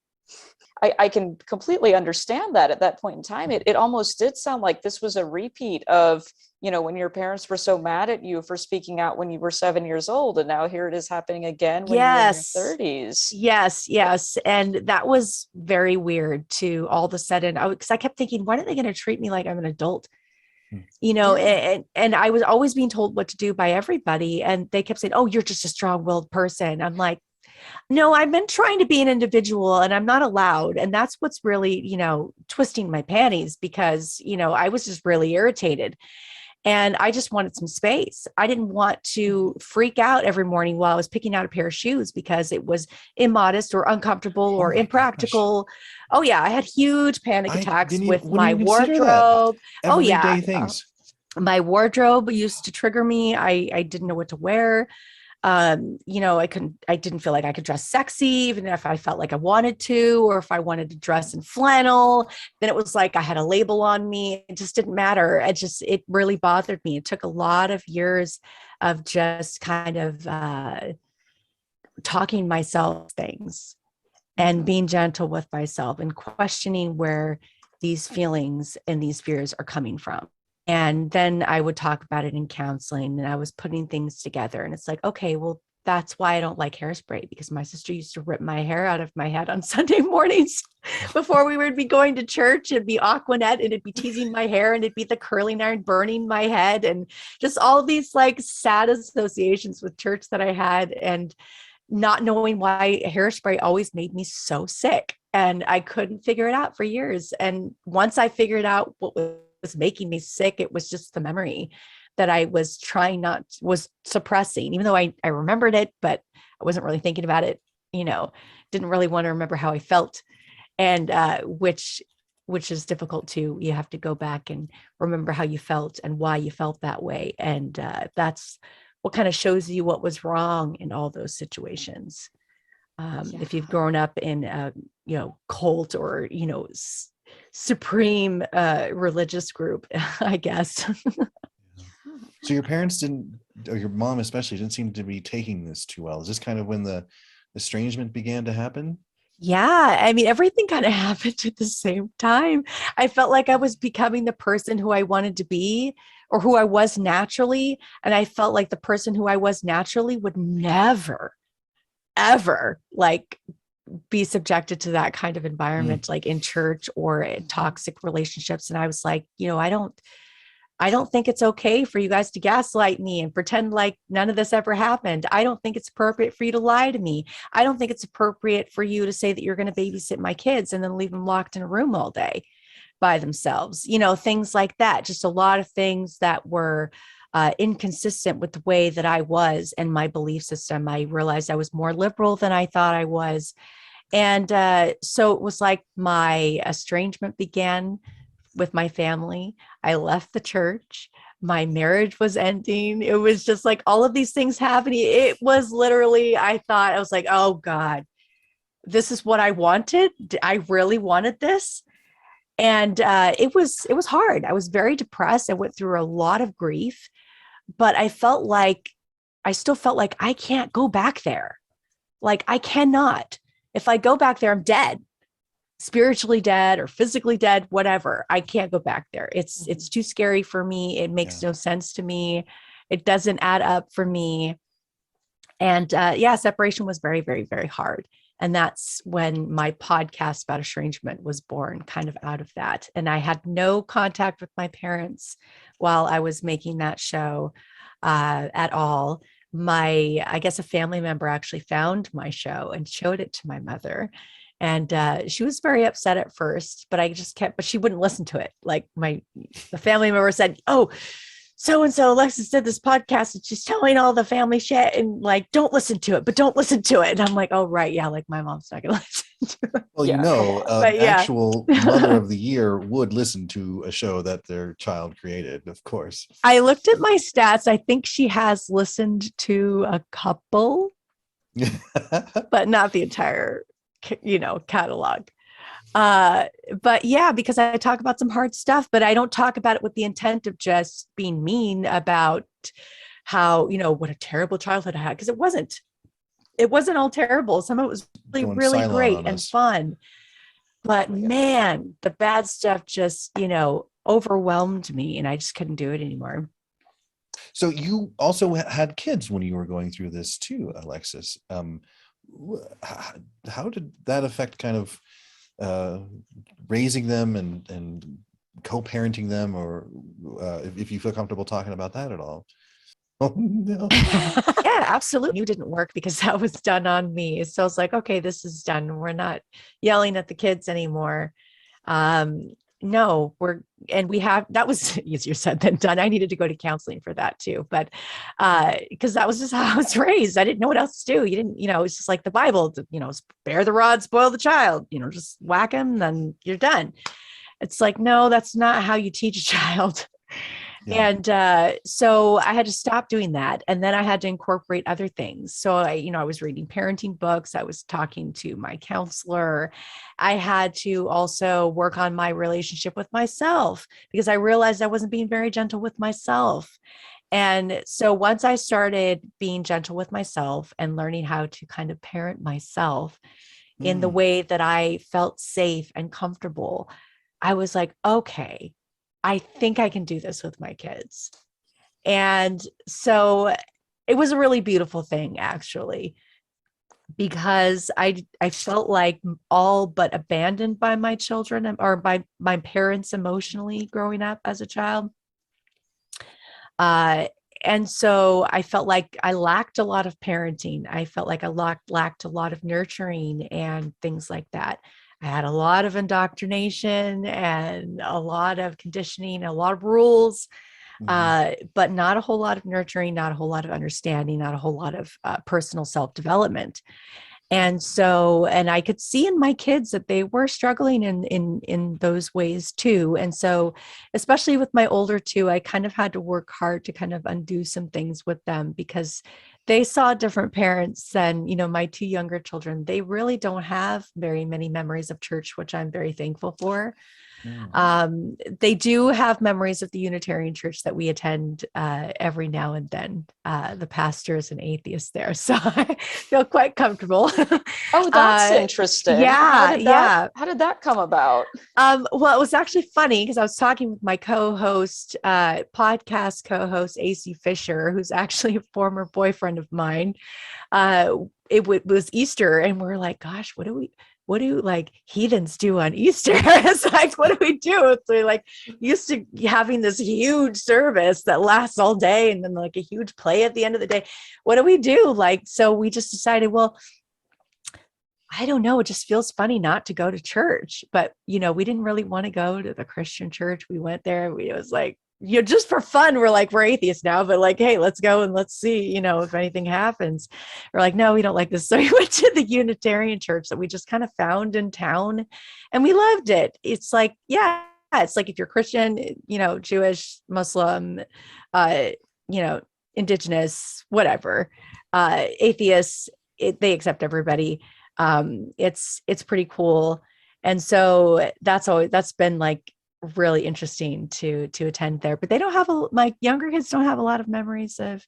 I can completely understand that at that point in time. It almost did sound like this was a repeat of, when your parents were so mad at you for speaking out when you were 7 years old, and now here it is happening again when you're in your 30s. Yes. And that was very weird to all of a sudden, because I kept thinking, when are they going to treat me like I'm an adult? And I was always being told what to do by everybody. And they kept saying, oh, you're just a strong-willed person. I'm like, no, I've been trying to be an individual and I'm not allowed. And that's what's really, twisting my panties, because, I was just really irritated and I just wanted some space. I didn't want to freak out every morning while I was picking out a pair of shoes because it was immodest or uncomfortable or impractical. Gosh. Oh yeah. I had huge panic attacks with my wardrobe. Everyday things. My wardrobe used to trigger me. I didn't know what to wear. I didn't feel like I could dress sexy, even if I felt like I wanted to, or if I wanted to dress in flannel, then it was like I had a label on me. It just didn't matter. It really bothered me. It took a lot of years of just kind of talking myself things and being gentle with myself and questioning where these feelings and these fears are coming from. And then I would talk about it in counseling, and I was putting things together, and it's like, okay, well, that's why I don't like hairspray, because my sister used to rip my hair out of my head on Sunday mornings before we would be going to church. It'd be Aquanet and it'd be teasing my hair, and it'd be the curling iron burning my head, and just all these like sad associations with church that I had, and not knowing why hairspray always made me so sick. And I couldn't figure it out for years. And once I figured out what was making me sick, it was just the memory that I was was suppressing, even though I remembered it, but I wasn't really thinking about it, didn't really want to remember how I felt. And which which is difficult too. You have to go back and remember how you felt and why you felt that way. And that's what kind of shows you what was wrong in all those situations. If you've grown up in a, cult or, supreme religious group, I guess. So your parents didn't, or your mom especially, didn't seem to be taking this too well. Is this kind of when the estrangement began to happen? Yeah, I mean, everything kind of happened at the same time. I felt like I was becoming the person who I wanted to be or who I was naturally. And I felt like the person who I was naturally would never, ever like be subjected to that kind of environment, like in church or in toxic relationships. And I was like, I don't think it's okay for you guys to gaslight me and pretend like none of this ever happened. I don't think it's appropriate for you to lie to me. I don't think it's appropriate for you to say that you're going to babysit my kids and then leave them locked in a room all day by themselves. Things like that. Just a lot of things that were inconsistent with the way that I was and my belief system. I realized I was more liberal than I thought I was. And so it was like my estrangement began with my family. I left the church. My marriage was ending. It was just like all of these things happening. It was literally, I was like, oh God, this is what I wanted. I really wanted this. And it was hard. I was very depressed. I went through a lot of grief, but I still felt like I can't go back there. Like I cannot. If I go back there, I'm dead. Spiritually dead or physically dead, whatever. I can't go back there. It's too scary for me. It makes no sense to me. It doesn't add up for me. And separation was very, very, very hard. And that's when my podcast about estrangement was born, kind of out of that. And I had no contact with my parents while I was making that show at all. I guess a family member actually found my show and showed it to my mother. And she was very upset at first, but but she wouldn't listen to it. Like the family member said, oh, so-and-so Alexis did this podcast and she's telling all the family shit and like, don't listen to it, but don't listen to it. And I'm like, oh, right. Yeah. Like my mom's not going to listen to it. Well, actual mother of the year would listen to a show that their child created, of course. I looked at my stats. I think she has listened to a couple, but not the entire catalog. But yeah, because I talk about some hard stuff, but I don't talk about it with the intent of just being mean about how, what a terrible childhood I had. Because it wasn't all terrible. Some of it was really great and fun. But man, the bad stuff just, overwhelmed me and I just couldn't do it anymore. So you also had kids when you were going through this too, Alexis. How did that affect kind of raising them and co-parenting them, or if you feel comfortable talking about that at all? Oh no. Yeah, absolutely. You didn't work because that was done on me. So I was like, okay, this is done. We're not yelling at the kids anymore. No, that was easier said than done. I needed to go to counseling for that too, but because that was just how I was raised. I didn't know what else to do. You didn't, it's just like the Bible, spare the rod, spoil the child, just whack him, then you're done. It's like, no, that's not how you teach a child. Yeah. And so I had to stop doing that. And then I had to incorporate other things. So I was reading parenting books. I was talking to my counselor. I had to also work on my relationship with myself because I realized I wasn't being very gentle with myself. And so once I started being gentle with myself and learning how to kind of parent myself in the way that I felt safe and comfortable, I was like, okay, I think I can do this with my kids. And so it was a really beautiful thing, actually, because I felt like all but abandoned by my children or by my parents emotionally growing up as a child. And so I felt like I lacked a lot of parenting. I felt like I lacked a lot of nurturing and things like that. I had a lot of indoctrination and a lot of conditioning, a lot of rules, but not a whole lot of nurturing, not a whole lot of understanding, not a whole lot of personal self-development. And so, and I could see in my kids that they were struggling in those ways too. And so, especially with my older two, I kind of had to work hard to kind of undo some things with them, because they saw different parents than, my two younger children. They really don't have very many memories of church, which I'm very thankful for. They do have memories of the Unitarian church that we attend every now and then. The pastor is an atheist there, so I feel quite comfortable. Oh, that's interesting. Yeah. How did that come about? Well, it was actually funny because I was talking with my co-host, podcast co-host, AC Fisher, who's actually a former boyfriend of mine. It was Easter, and we're like, gosh, what do like heathens do on Easter? It's like, what do we do? It's like used to having this huge service that lasts all day and then like a huge play at the end of the day. What do we do? Like, so we just decided, well, I don't know. It just feels funny not to go to church, but we didn't really want to go to the Christian church. We went there. It was like, just for fun, we're atheists now, but like, hey, let's go and let's see, if anything happens. We're like, no, we don't like this. So we went to the Unitarian church that we just kind of found in town, and we loved it. It's like, yeah, it's like if you're Christian, Jewish, Muslim, indigenous, whatever, atheists, they accept everybody. It's pretty cool. And so that's been like really interesting to attend there, but they don't have my younger kids don't have a lot of memories of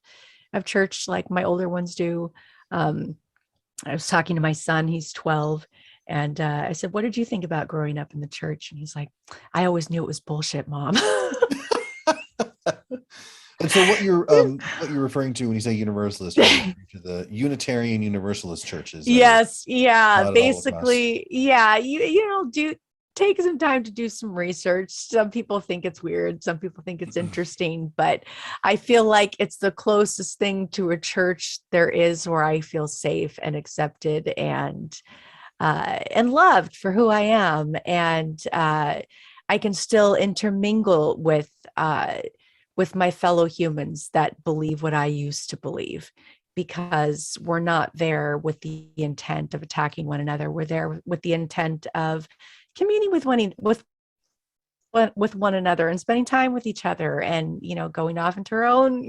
church like my older ones do. I was talking to my son, he's 12, and I said, what did you think about growing up in the church? And he's like, I always knew it was bullshit, Mom. And so what you're referring to when you say universalist, you're referring to the Unitarian Universalist churches. Yes. Yeah. Basically, do take some time to do some research. Some people think it's weird. Some people think it's interesting, but I feel like it's the closest thing to a church there is where I feel safe and accepted and loved for who I am. And I can still intermingle with my fellow humans that believe what I used to believe, because we're not there with the intent of attacking one another. We're there with the intent of communing with one another and spending time with each other, and going off into our own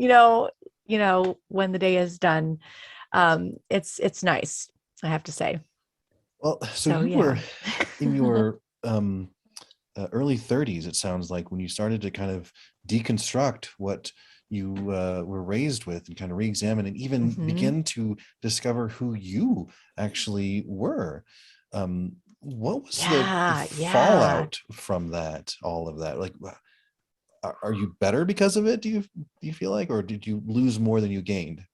when the day is done. It's nice, I have to say. Well, so you were in your early 30s, it sounds like, when you started to kind of deconstruct what you were raised with and kind of re-examine and even begin to discover who you actually were. What was the fallout from that, all of that? Like, are you better because of it? Do you feel like, or did you lose more than you gained?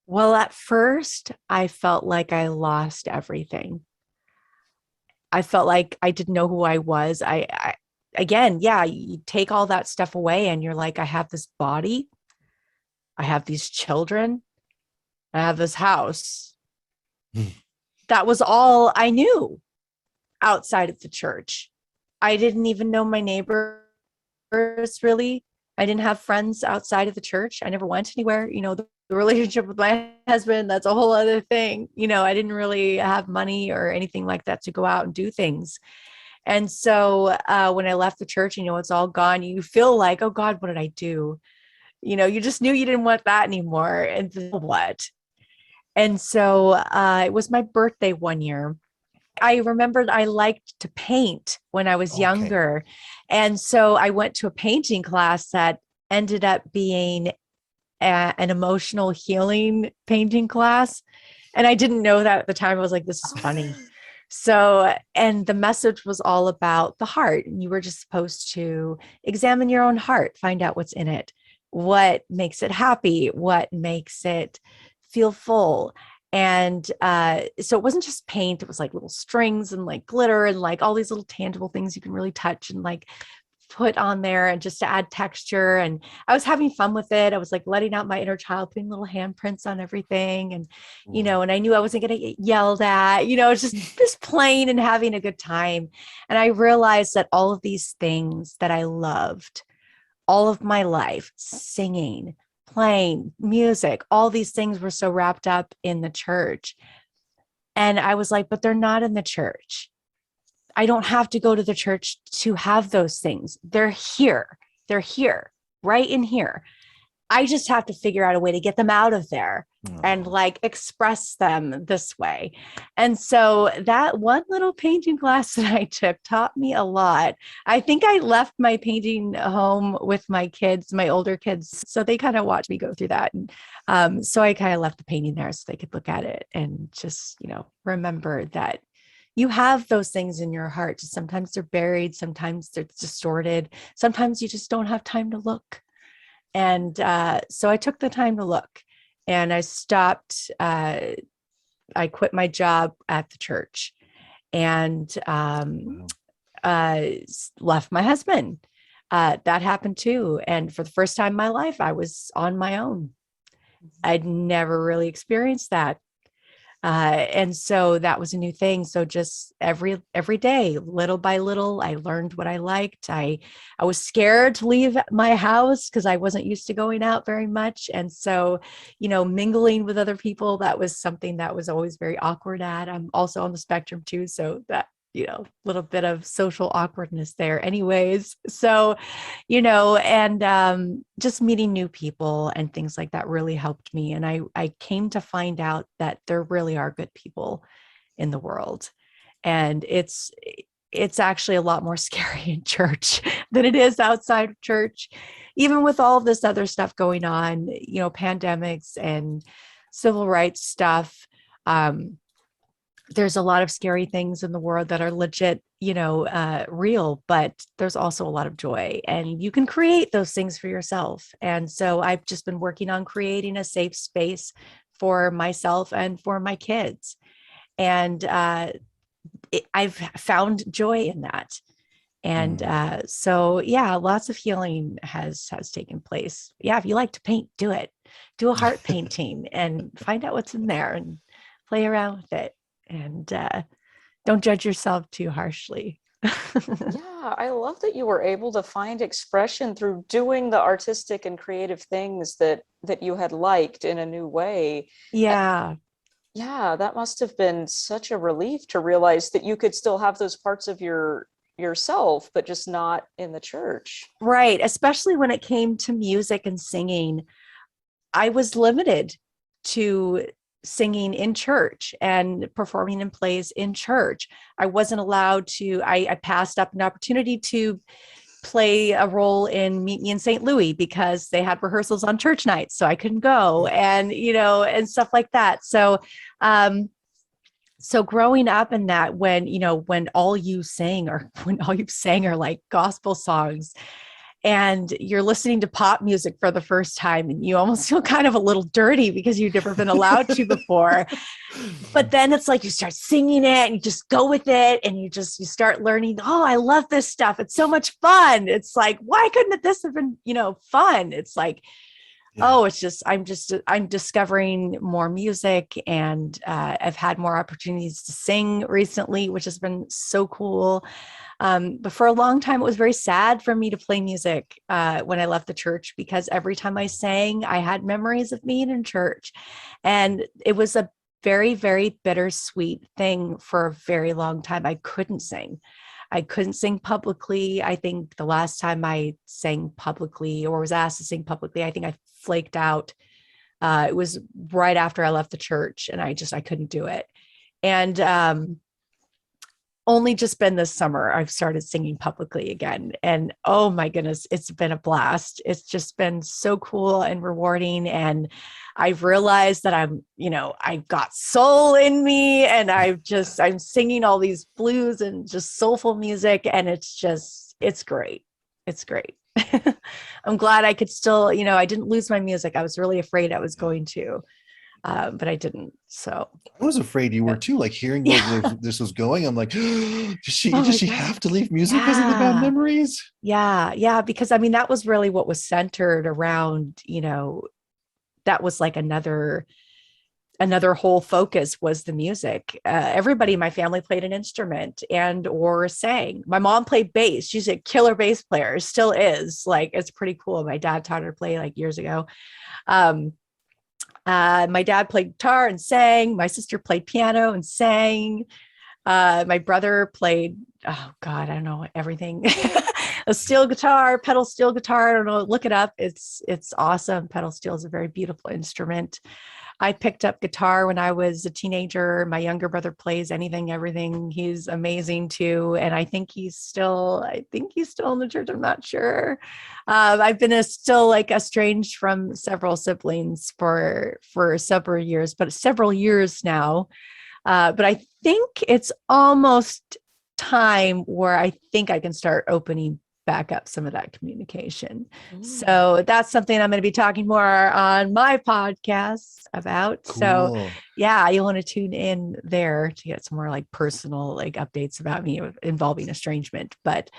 Well, at first I felt like I lost everything. I felt like I didn't know who I was. Again, you take all that stuff away and you're like, I have this body, I have these children, I have this house. That was all I knew outside of the church. I didn't even know my neighbors, really. I didn't have friends outside of the church. I never went anywhere. The relationship with my husband, that's a whole other thing. I didn't really have money or anything like that to go out and do things. And so when I left the church, it's all gone. You feel like, oh God, what did I do? You just knew you didn't want that anymore. And what? And so it was my birthday one year. I remembered I liked to paint when I was younger. And so I went to a painting class that ended up being an emotional healing painting class. And I didn't know that at the time. I was like, this is funny. So, and the message was all about the heart. And you were just supposed to examine your own heart, find out what's in it, what makes it happy, what makes it feel full. And so it wasn't just paint. It was like little strings and like glitter and like all these little tangible things you can really touch and like put on there, and just to add texture. And I was having fun with it. I was like letting out my inner child, putting little handprints on everything. And, and I knew I wasn't going to get yelled at, it's just playing and having a good time. And I realized that all of these things that I loved all of my life, singing, playing, music, all these things were so wrapped up in the church. And I was like, but they're not in the church. I don't have to go to the church to have those things. They're here. They're here, right in here. I just have to figure out a way to get them out of there and like express them this way. And so that one little painting class that I took taught me a lot. I think I left my painting home with my kids, my older kids. So they kind of watched me go through that. And so I kind of left the painting there so they could look at it and just, remember that you have those things in your heart. Sometimes they're buried, sometimes they're distorted, sometimes you just don't have time to look. And so I took the time to look, and I stopped. I quit my job at the church and left my husband. That happened too. And for the first time in my life, I was on my own. I'd never really experienced that. And so that was a new thing. So just every day, little by little, I learned what I liked. I was scared to leave my house because I wasn't used to going out very much. And so, mingling with other people, that was something that was always very awkward at. I'm also on the spectrum too. So that, little bit of social awkwardness there anyways. So, and just meeting new people and things like that really helped me. And I came to find out that there really are good people in the world. And it's actually a lot more scary in church than it is outside of church, even with all of this other stuff going on, pandemics and civil rights stuff. There's a lot of scary things in the world that are legit, real, but there's also a lot of joy, and you can create those things for yourself. And so I've just been working on creating a safe space for myself and for my kids. And I've found joy in that. And so, yeah, lots of healing has taken place. Yeah. If you like to paint, do it. Do a heart painting and find out what's in there and play around with it. And don't judge yourself too harshly. Yeah, I love that you were able to find expression through doing the artistic and creative things that you had liked in a new way. Yeah. Yeah, that must have been such a relief to realize that you could still have those parts of yourself, but just not in the church. Right. Especially when it came to music and singing, I was limited to singing in church and performing in plays in church. I wasn't allowed to, I passed up an opportunity to play a role in Meet Me in St. Louis because they had rehearsals on church nights. So I couldn't go and, and stuff like that. So, so growing up in that, when all you sang are like gospel songs, and you're listening to pop music for the first time, and you almost feel kind of a little dirty because you've never been allowed to before. But then it's like you start singing it and you just go with it, and you start learning, oh, I love this stuff. It's so much fun. It's like, why couldn't this have been, fun? It's like, oh, it's just, I'm discovering more music, and I've had more opportunities to sing recently, which has been so cool. But for a long time, it was very sad for me to play music when I left the church, because every time I sang, I had memories of being in church. And it was a very, very bittersweet thing for a very long time. I couldn't sing. I couldn't sing publicly. I think the last time I sang publicly or was asked to sing publicly, I think I flaked out. It was right after I left the church, and I couldn't do it. And only just been this summer, I've started singing publicly again. And oh my goodness, it's been a blast. It's just been so cool and rewarding. And I've realized that I've got soul in me, and I'm singing all these blues and just soulful music. And it's great. It's great. I'm glad I could still, I didn't lose my music. I was really afraid I was going to. But I didn't. So I was afraid you were too, like hearing where this was going. I'm like, does she have to leave music because of the bad memories? Yeah. Yeah. Because that was really what was centered around, that was like another whole focus was the music. Everybody in my family played an instrument and or sang. My mom played bass. She's a killer bass player, still is. Like, it's pretty cool. My dad taught her to play like years ago. My dad played guitar and sang. My sister played piano and sang. My brother played, oh God, I don't know, everything. A steel guitar, pedal steel guitar. I don't know. Look it up. It's awesome. Pedal steel is a very beautiful instrument. I picked up guitar when I was a teenager. My younger brother plays anything, everything. He's amazing too. And I think he's still in the church. I'm not sure. I've been still like estranged from several siblings for several years now. But I think it's almost time where I think I can start opening back up some of that communication. So that's something I'm going to be talking more on my podcast about. Cool. So yeah, you'll want to tune in there to get some more like personal like updates about me involving estrangement. But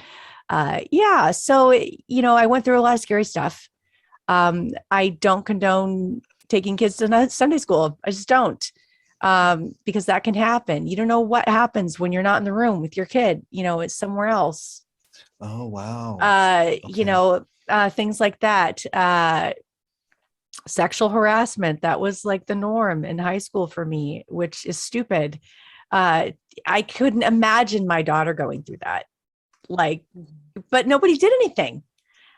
yeah, so I went through a lot of scary stuff. I don't condone taking kids to Sunday school. I just don't. Because that can happen. You don't know what happens when you're not in the room with your kid, it's somewhere else. Oh, wow. Okay. Things like that. Sexual harassment, that was like the norm in high school for me, which is stupid. I couldn't imagine my daughter going through that. But nobody did anything.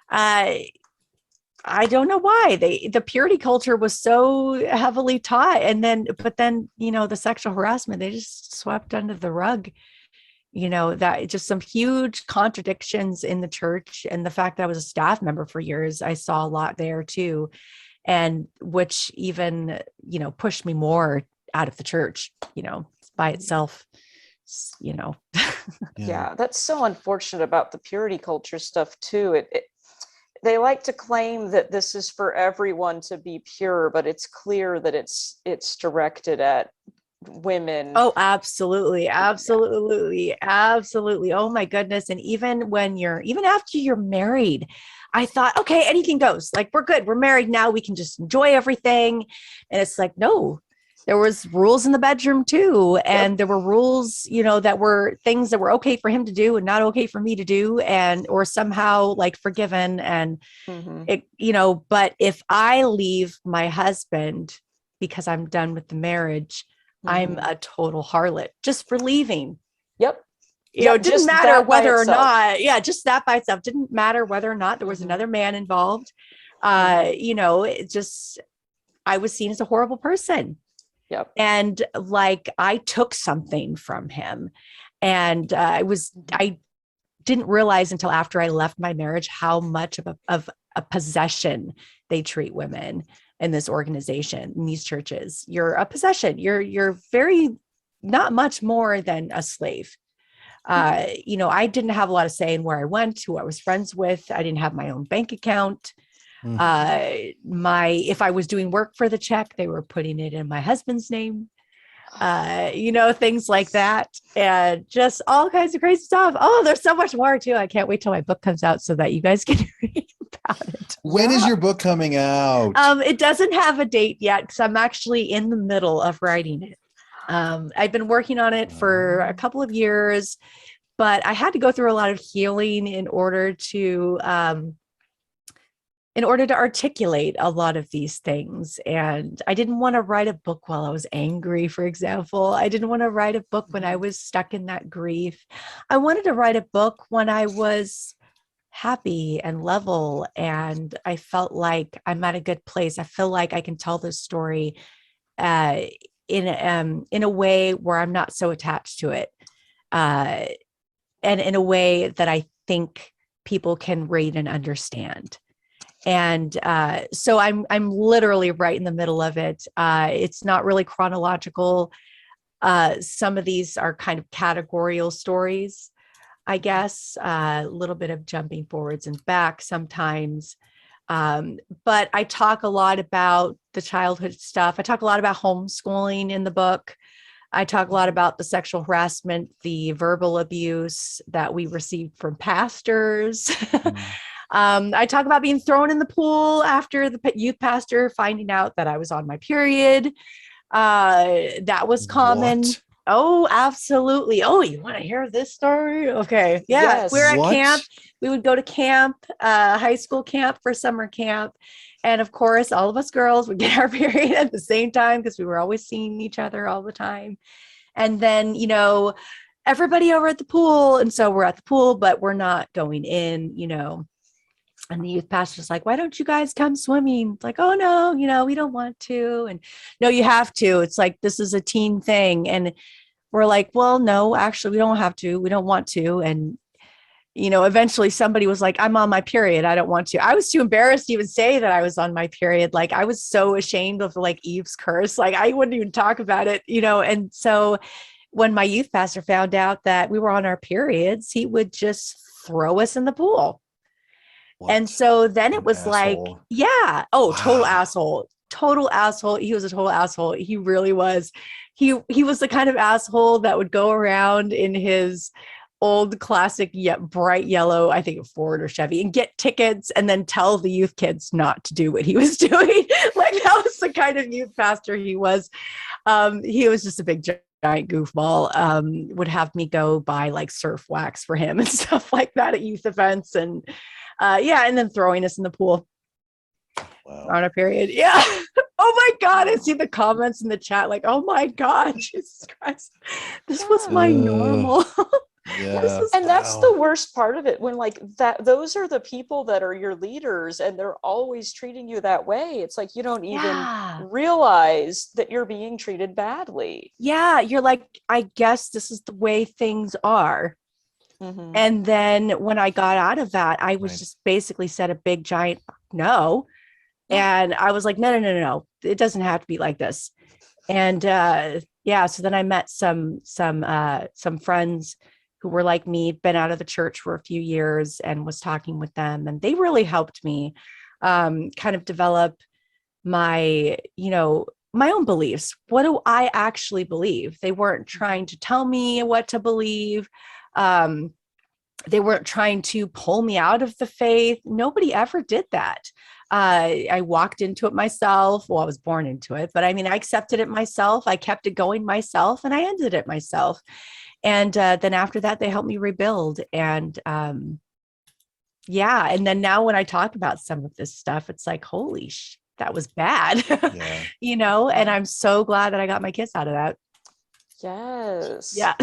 I don't know why the purity culture was so heavily taught. But then, the sexual harassment, they just swept under the rug, that just some huge contradictions in the church. And the fact that I was a staff member for years, I saw a lot there too. And which even, pushed me more out of the church, by itself, Yeah, that's so unfortunate about the purity culture stuff too. They like to claim that this is for everyone to be pure, but it's clear that it's directed at women. Oh, absolutely. Absolutely. Absolutely. Oh my goodness. And even after you're married, I thought, okay, anything goes. Like, we're good. We're married now. We can just enjoy everything. And it's like, no, there was rules in the bedroom too. And there were rules, that were things that were okay for him to do and not okay for me to do, or somehow like forgiven. And but if I leave my husband because I'm done with the marriage, I'm a total harlot just for leaving. Yep. It didn't matter whether or not, just that by itself didn't matter whether or not there was another man involved. It just, I was seen as a horrible person. Yep. And like, I took something from him, and I didn't realize until after I left my marriage how much of a possession they treat women in this organization, in these churches. You're a possession. You're very, not much more than a slave. I didn't have a lot of say in where I went, who I was friends with. I didn't have my own bank account. If I was doing work for the check, they were putting it in my husband's name, things like that, and just all kinds of crazy stuff. Oh, there's so much more too. I can't wait till my book comes out so that you guys can read about it. When is your book coming out? It doesn't have a date yet because I'm actually in the middle of writing it. I've been working on it for a couple of years, but I had to go through a lot of healing in order to articulate a lot of these things. And I didn't want to write a book while I was angry, for example. I didn't want to write a book when I was stuck in that grief. I wanted to write a book when I was happy and level, and I felt like I'm at a good place. I feel like I can tell this story in a way where I'm not so attached to it, and in a way that I think people can read and understand. And so I'm literally right in the middle of it. It's not really chronological. Some of these are kind of categorical stories, I guess, a little bit of jumping forwards and back sometimes. But I talk a lot about the childhood stuff. I talk a lot about homeschooling in the book. I talk a lot about the sexual harassment, the verbal abuse that we received from pastors. I talk about being thrown in the pool after the youth pastor finding out that I was on my period. That was common. What? Oh, absolutely. Oh, you want to hear this story? Okay. Yeah. Yes. We're at What? camp. We would go to camp, high school camp for summer camp. And of course, all of us girls would get our period at the same time because we were always seeing each other all the time. And then, everybody over at the pool. And so we're at the pool, but we're not going in. And the youth pastor's like, why don't you guys come swimming? It's like, oh no, we don't want to. And no, you have to. It's like, this is a teen thing. And we're like, well, no, actually, we don't have to. We don't want to. And, eventually somebody was like, I'm on my period. I don't want to. I was too embarrassed to even say that I was on my period. Like, I was so ashamed of like Eve's curse. Like, I wouldn't even talk about it, And so when my youth pastor found out that we were on our periods, he would just throw us in the pool. What And so then it an was like, asshole. yeah. Oh, total Wow. asshole. Total asshole. He was a total asshole. He really was. He was the kind of asshole that would go around in his old classic yet bright yellow, I think Ford or Chevy, and get tickets and then tell the youth kids not to do what he was doing. Like, that was the kind of youth pastor he was. He was just a big giant goofball. Would have me go buy like surf wax for him and stuff like that at youth events. And and then throwing us in the pool Wow. on a period. Yeah. Oh my God. I see the comments in the chat like, oh my God, Jesus Christ. This was my normal. Yeah. And that's Wow. the worst part of it, when like that, those are the people that are your leaders and they're always treating you that way. It's like you don't even Yeah. realize that you're being treated badly. Yeah. You're like, I guess this is the way things are. Mhm. And then when I got out of that, I was Right. just basically said a big giant no. Yeah. And I was like, no. It doesn't have to be like this. And so then I met some friends who were like me, been out of the church for a few years, and was talking with them, and they really helped me kind of develop my my own beliefs. What do I actually believe? They weren't trying to tell me what to believe. They weren't trying to pull me out of the faith. Nobody ever did that. I walked into it myself. Well, I was born into it, but I mean, I accepted it myself. I kept it going myself, and I ended it myself. And then after that, they helped me rebuild. And and then now when I talk about some of this stuff, it's like, holy that was bad, Yeah. and I'm so glad that I got my kids out of that. Yes. Yeah.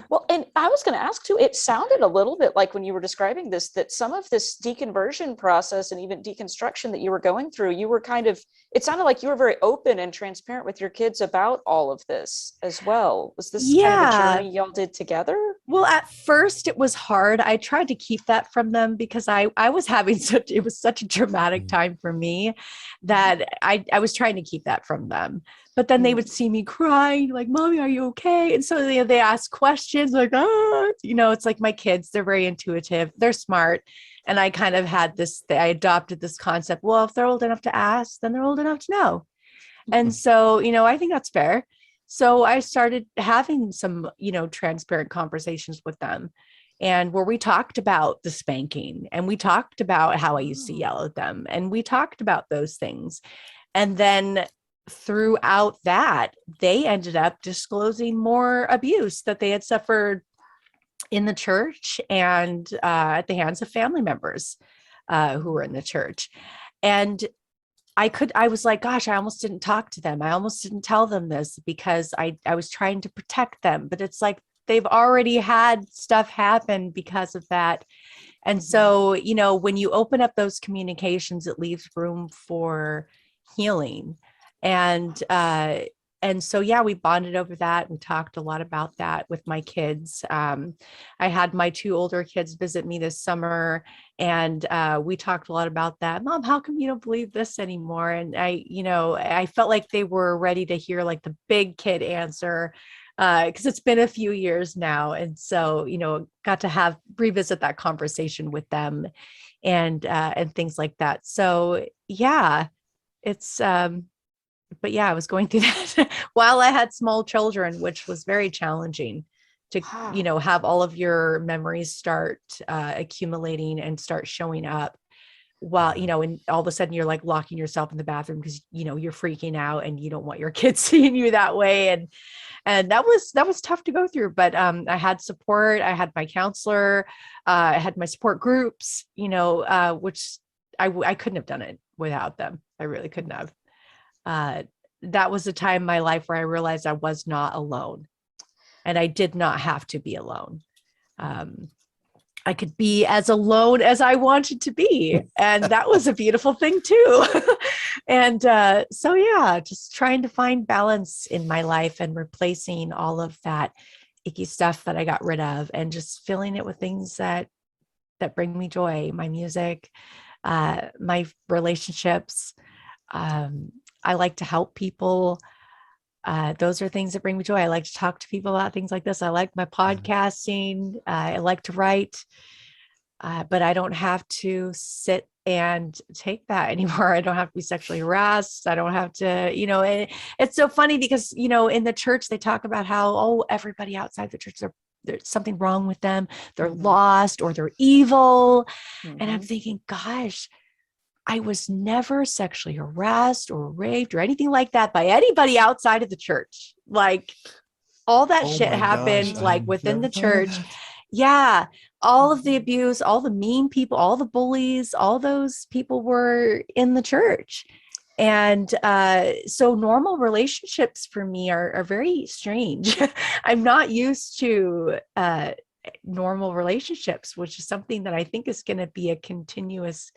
Well, and I was going to ask too, it sounded a little bit like when you were describing this, that some of this deconversion process and even deconstruction that you were going through, you were kind of, it sounded like you were very open and transparent with your kids about all of this as well. Was this kind of a journey y'all did together? Well, at first it was hard. I tried to keep that from them because I was having it was such a dramatic time for me that I was trying to keep that from them. But then they would see me crying, like, Mommy, are you okay? And so they ask questions like, it's like my kids, they're very intuitive, they're smart. And I kind of had I adopted this concept. Well, if they're old enough to ask, then they're old enough to know. And so, I think that's fair. So I started having some, transparent conversations with them, and where we talked about the spanking, and we talked about how I used to yell at them, and we talked about those things. And then throughout that, they ended up disclosing more abuse that they had suffered in the church and at the hands of family members who were in the church. And I was like, gosh, I almost didn't talk to them. I almost didn't tell them this because I was trying to protect them. But it's like they've already had stuff happen because of that. And so, when you open up those communications, it leaves room for healing. And so, we bonded over that. We talked a lot about that with my kids. I had my two older kids visit me this summer, and we talked a lot about that. Mom, how come you don't believe this anymore? And I felt like they were ready to hear like the big kid answer, because it's been a few years now. And so, got to revisit that conversation with them and things like that. So it's, but I was going through that while I had small children, which was very challenging to, have all of your memories start accumulating and start showing up. while, and all of a sudden you're like locking yourself in the bathroom because, you're freaking out and you don't want your kids seeing you that way. And that was tough to go through, but I had support. I had my counselor, I had my support groups, which I couldn't have done it without them. I really couldn't have. That was a time in my life where I realized I was not alone, and I did not have to be alone. I could be as alone as I wanted to be. And that was a beautiful thing too. And so, yeah, just trying to find balance in my life and replacing all of that icky stuff that I got rid of and just filling it with things that bring me joy, my music, my relationships. I like to help people. Those are things that bring me joy. I like to talk to people about things like this. I like my podcasting. I like to write, but I don't have to sit and take that anymore. I don't have to be sexually harassed. I don't have to, it's so funny because, in the church, they talk about how, everybody outside the church, there's something wrong with them. They're lost or they're evil. And I'm thinking, gosh, I was never sexually harassed or raped or anything like that by anybody outside of the church. Like all that shit happened within the church. Yeah. All of the abuse, all the mean people, all the bullies, all those people were in the church. And so normal relationships for me are very strange. I'm not used to normal relationships, which is something that I think is going to be a continuous,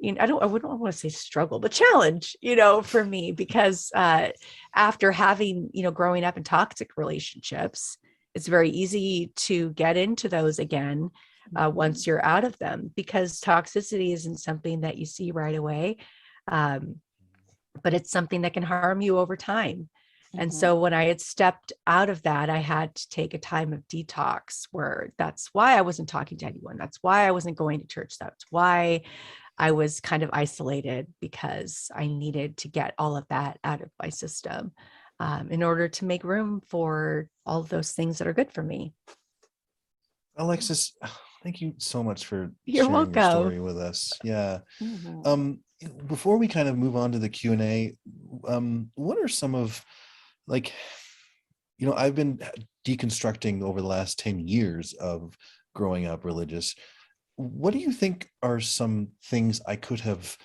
I wouldn't want to say struggle, but challenge, for me, because after having, growing up in toxic relationships, it's very easy to get into those again once you're out of them, because toxicity isn't something that you see right away, but it's something that can harm you over time. And so when I had stepped out of that, I had to take a time of detox, where that's why I wasn't talking to anyone. That's why I wasn't going to church. That's why I was kind of isolated, because I needed to get all of that out of my system in order to make room for all of those things that are good for me. Alexis, thank you so much for You're sharing welcome. your story with us. Yeah. Before we kind of move on to the Q&A, what are some of, I've been deconstructing over the last 10 years of growing up religious. What do you think are some things I could have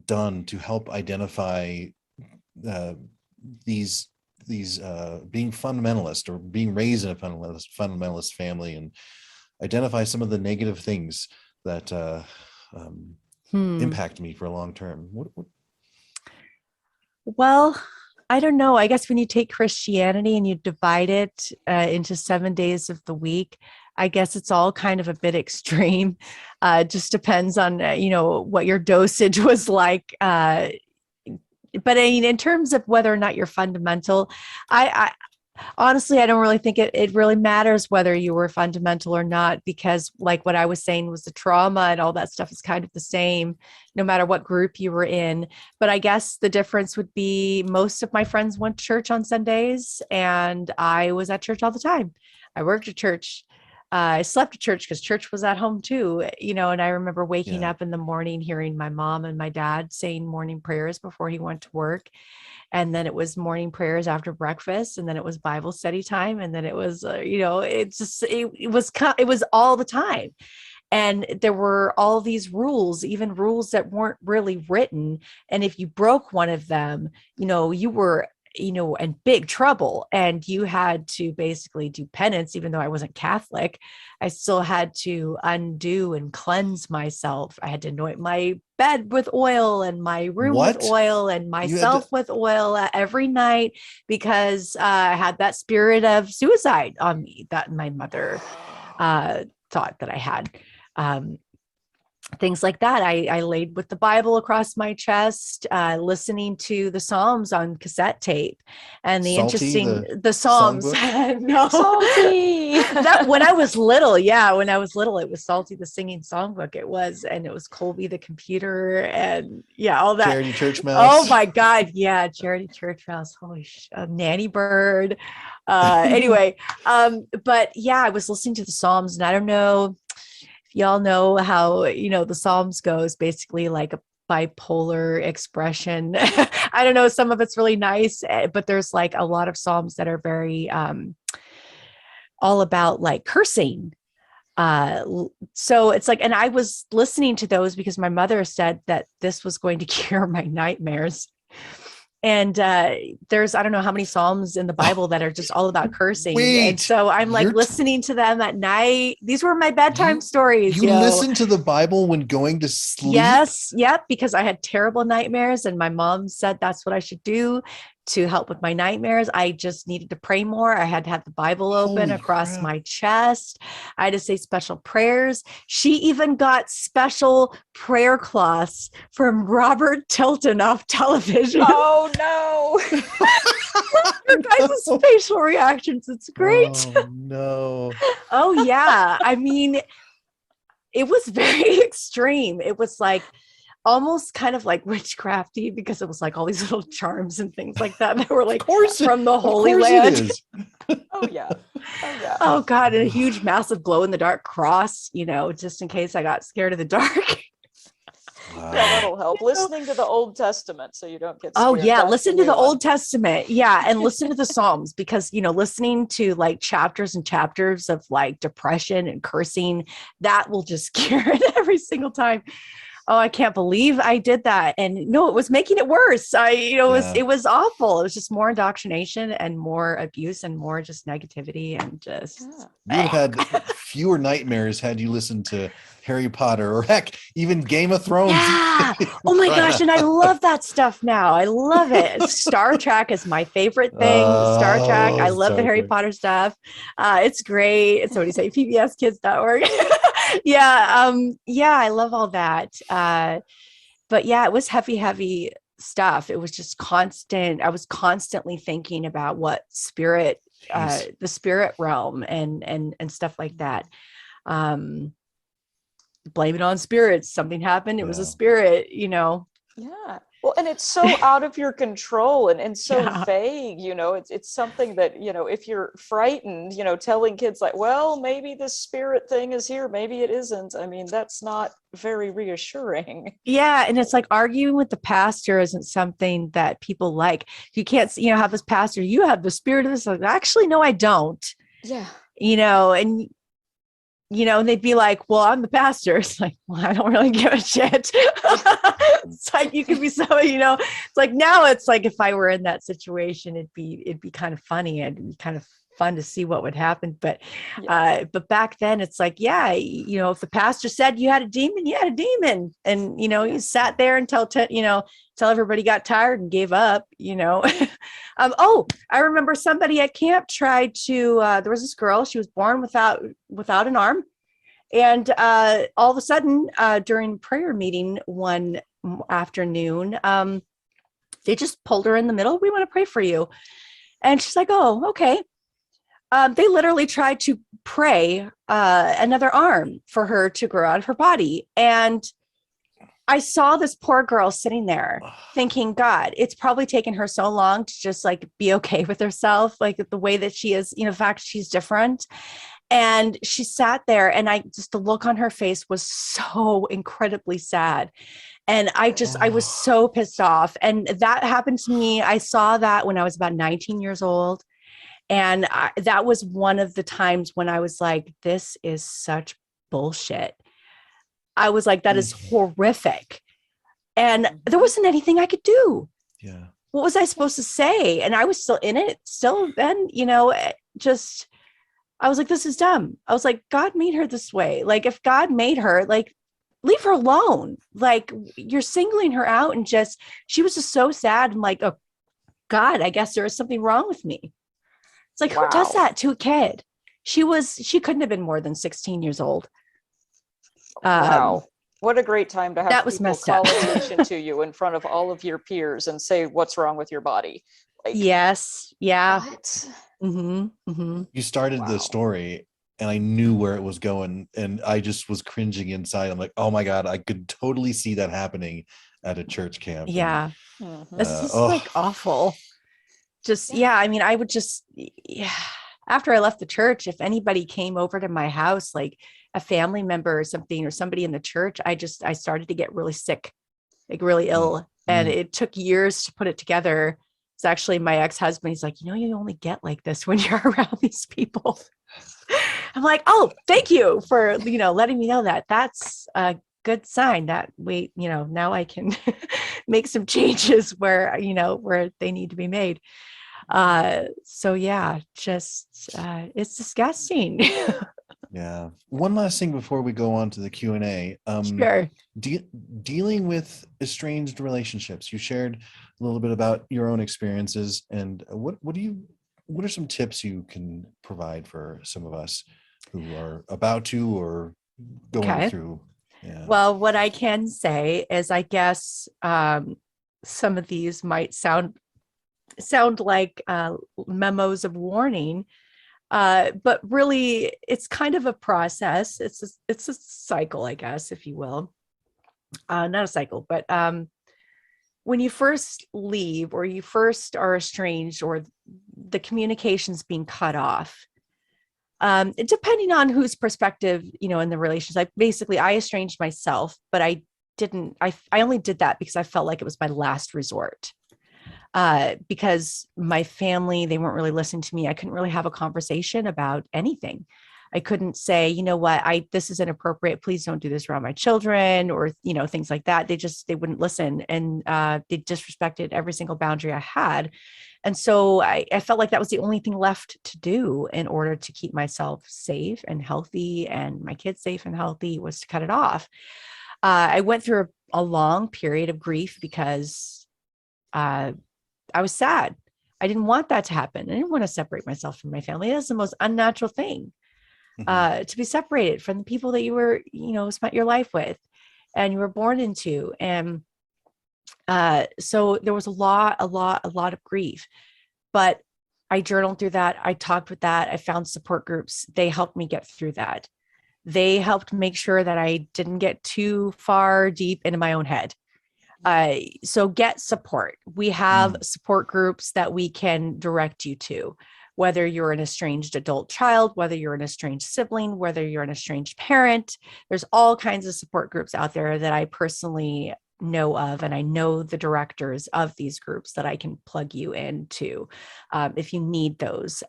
done to help identify these being fundamentalist, or being raised in a fundamentalist family, and identify some of the negative things that impact me for a long term? What? Well, I don't know. I guess when you take Christianity and you divide it into 7 days of the week, I guess it's all kind of a bit extreme. Just depends on, what your dosage was like. But I mean, in terms of whether or not you're fundamental, I honestly, I don't really think it really matters whether you were fundamental or not, because like what I was saying was the trauma and all that stuff is kind of the same, no matter what group you were in. But I guess the difference would be most of my friends went to church on Sundays, and I was at church all the time. I worked at church. I slept at church because church was at home too, and I remember waking up in the morning, hearing my mom and my dad saying morning prayers before he went to work. And then it was morning prayers after breakfast. And then it was Bible study time. And then it was, it was all the time. And there were all these rules, even rules that weren't really written. And if you broke one of them, you were in big trouble, and you had to basically do penance. Even though I wasn't Catholic, I still had to undo and cleanse myself. I had to anoint my bed with oil, and my room with oil, and myself with oil every night, because I had that spirit of suicide on me that my mother thought that I had. Things like that. I laid with the Bible across my chest, listening to the Psalms on cassette tape, and the Psalms. No, Salty. That when I was little, it was Salty, the singing songbook. It was, and it was Colby the computer, and all that. Charity Church Mouse. Oh my God, yeah, Charity Church Mouse. Holy Nanny Bird. Anyway, but yeah, I was listening to the Psalms, and I don't know y'all know how, the Psalms goes basically like a bipolar expression. I don't know. Some of it's really nice, but there's like a lot of Psalms that are very, all about like cursing. So it's like, and I was listening to those because my mother said that this was going to cure my nightmares. And there's, I don't know how many Psalms in the Bible that are just all about cursing. Wait, and so I'm like listening to them at night. These were my bedtime stories. You listen to the Bible when going to sleep? Yes. Yep. Because I had terrible nightmares and my mom said that's what I should do to help with my nightmares. I just needed to pray more. I had to have the Bible open Holy across crap. my chest. I had to say special prayers. She even got special prayer cloths from Robert Tilton off television. Oh no. Your guys' facial reactions. It's great. Oh no. Oh yeah. I mean, it was very extreme. It was like almost kind of like witchcrafty because it was like all these little charms and things like that were like from the Holy Land. Oh yeah. Oh yeah. Oh God, and a huge, massive glow in the dark cross, just in case I got scared of the dark. Wow. Yeah, that'll help. Listening to the Old Testament so you don't get scared. Oh yeah, That's listen the to the new one. Old Testament. Yeah, and listen to the Psalms because, listening to like chapters and chapters of like depression and cursing, that will just cure it every single time. Oh, I can't believe I did that. And no, it was making it worse. It was awful. It was just more indoctrination and more abuse and more just negativity and just. You would have had fewer nightmares had you listened to Harry Potter or heck, even Game of Thrones. Yeah. Oh my gosh. And I love that stuff now. I love it. Star Trek is my favorite thing. Star Trek. I love the Harry Potter stuff. It's great. It's what do you say? PBSkids.org. Yeah. Yeah. I love all that. But yeah, it was heavy stuff. It was just constant. I was constantly thinking about what spirit, the spirit realm and stuff like that. Blame it on spirits. Something happened. It was a spirit, Yeah. Well, and it's so out of your control and so vague, it's something that, if you're frightened, telling kids like, well, maybe this spirit thing is here, maybe it isn't. I mean, that's not very reassuring. Yeah. And it's like arguing with the pastor isn't something that people like. You can't, have this pastor, you have the spirit of this. Like, actually, no, I don't. Yeah. And and they'd be like, well, I'm the pastor. It's like, well, I don't really give a shit. It's like, you could be so, it's like, now it's like, if I were in that situation, it'd be kind of funny. It'd be kind of fun to see what would happen. But back then it's like, yeah, if the pastor said you had a demon, you had a demon. And, you sat there until everybody got tired and gave up, I remember somebody at camp tried to, there was this girl, she was born without an arm. And all of a sudden during prayer meeting one afternoon, they just pulled her in the middle. We want to pray for you. And she's like, oh, okay. They literally tried to pray another arm for her to grow out of her body. And I saw this poor girl sitting there thinking, God, it's probably taken her so long to just like be okay with herself, like the way that she is, the fact she's different. And she sat there and the look on her face was so incredibly sad. And I was so pissed off. And that happened to me. I saw that when I was about 19 years old. And that was one of the times when I was like, this is such bullshit. I was like, that is horrific. And there wasn't anything I could do. Yeah. What was I supposed to say? And I was still in it still then, I was like, this is dumb. I was like, God made her this way. Like, if God made her, like, leave her alone. Like, you're singling her out and she was just so sad. And like, oh God, I guess there is something wrong with me. It's like, who does that to a kid? She couldn't have been more than 16 years old. Wow. What a great time to have that was people messed call up. attention to you in front of all of your peers and say, what's wrong with your body? Like, yes. Yeah. What? Mm-hmm. Mm-hmm. You started the story and I knew where it was going and I just was cringing inside. I'm like, oh my God, I could totally see that happening at a church camp. Yeah. Mm-hmm. It's just like awful. Just, yeah. I mean, I would just, after I left the church, if anybody came over to my house, like a family member or something, or somebody in the church, I started to get really sick, like really ill. And it took years to put it together. It's actually my ex-husband. He's like, you only get like this when you're around these people. I'm like, oh, thank you for, letting me know that. That's a good sign that now I can make some changes where they need to be made. So yeah, just, it's disgusting. Yeah. One last thing before we go on to the Q&A. Sure. Dealing with estranged relationships. You shared a little bit about your own experiences, and what are some tips you can provide for some of us who are about to or going through? Yeah. Well, what I can say is, I guess some of these might sound like memos of warning, but really it's kind of a process. It's a cycle, I guess, if you will. Not a cycle, but when you first leave, or you first are estranged, or the communication's being cut off, depending on whose perspective, in the relationship. I estranged myself, but I only did that because I felt like it was my last resort. Because my family, they weren't really listening to me. I couldn't really have a conversation about anything. I couldn't say, this is inappropriate. Please don't do this around my children, or, things like that. They wouldn't listen. And they disrespected every single boundary I had. And so I felt like that was the only thing left to do in order to keep myself safe and healthy, and my kids safe and healthy, was to cut it off. I went through a long period of grief because I was sad. I didn't want that to happen. I didn't want to separate myself from my family. That's the most unnatural thing, to be separated from the people that you were, spent your life with and you were born into. And so there was a lot of grief, but I journaled through that. I talked with that. I found support groups. They helped me get through that. They helped make sure that I didn't get too far deep into my own head. So get support. We have support groups that we can direct you to, whether you're an estranged adult child, whether you're an estranged sibling, whether you're an estranged parent. There's all kinds of support groups out there that I personally know of, and I know the directors of these groups that I can plug you into if you need those.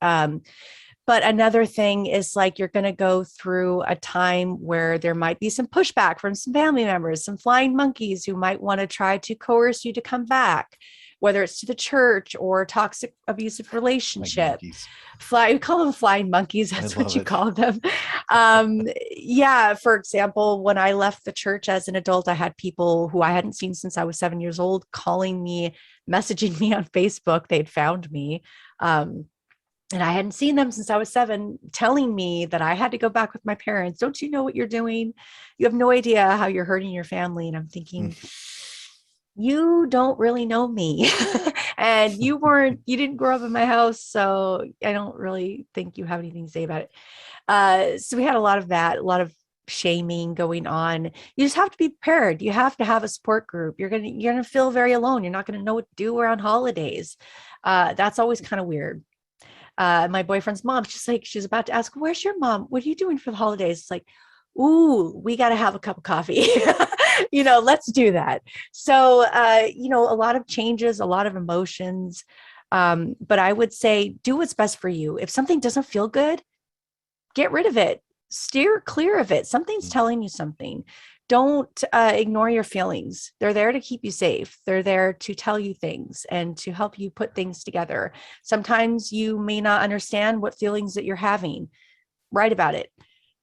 But another thing is, like, you're going to go through a time where there might be some pushback from some family members, some flying monkeys who might want to try to coerce you to come back, whether it's to the church or toxic abusive relationship. We call them flying monkeys. That's what you call them. Yeah. For example, when I left the church as an adult, I had people who I hadn't seen since I was 7 years old calling me, messaging me on Facebook. They'd found me. And I hadn't seen them since I was 7, telling me that I had to go back with my parents. Don't you know what you're doing? You have no idea how you're hurting your family. And I'm thinking, you don't really know me. And you didn't grow up in my house. So I don't really think you have anything to say about it. So we had a lot of that, a lot of shaming going on. You just have to be prepared. You have to have a support group. You're going to feel very alone. You're not going to know what to do around holidays. That's always kind of weird. My boyfriend's mom, she's about to ask, where's your mom? What are you doing for the holidays? It's like, ooh, we got to have a cup of coffee. Let's do that. So, a lot of changes, a lot of emotions. But I would say do what's best for you. If something doesn't feel good, get rid of it. Steer clear of it. Something's telling you something. Don't ignore your feelings. They're there to keep you safe. They're there to tell you things and to help you put things together. Sometimes you may not understand what feelings that you're having. Write about it.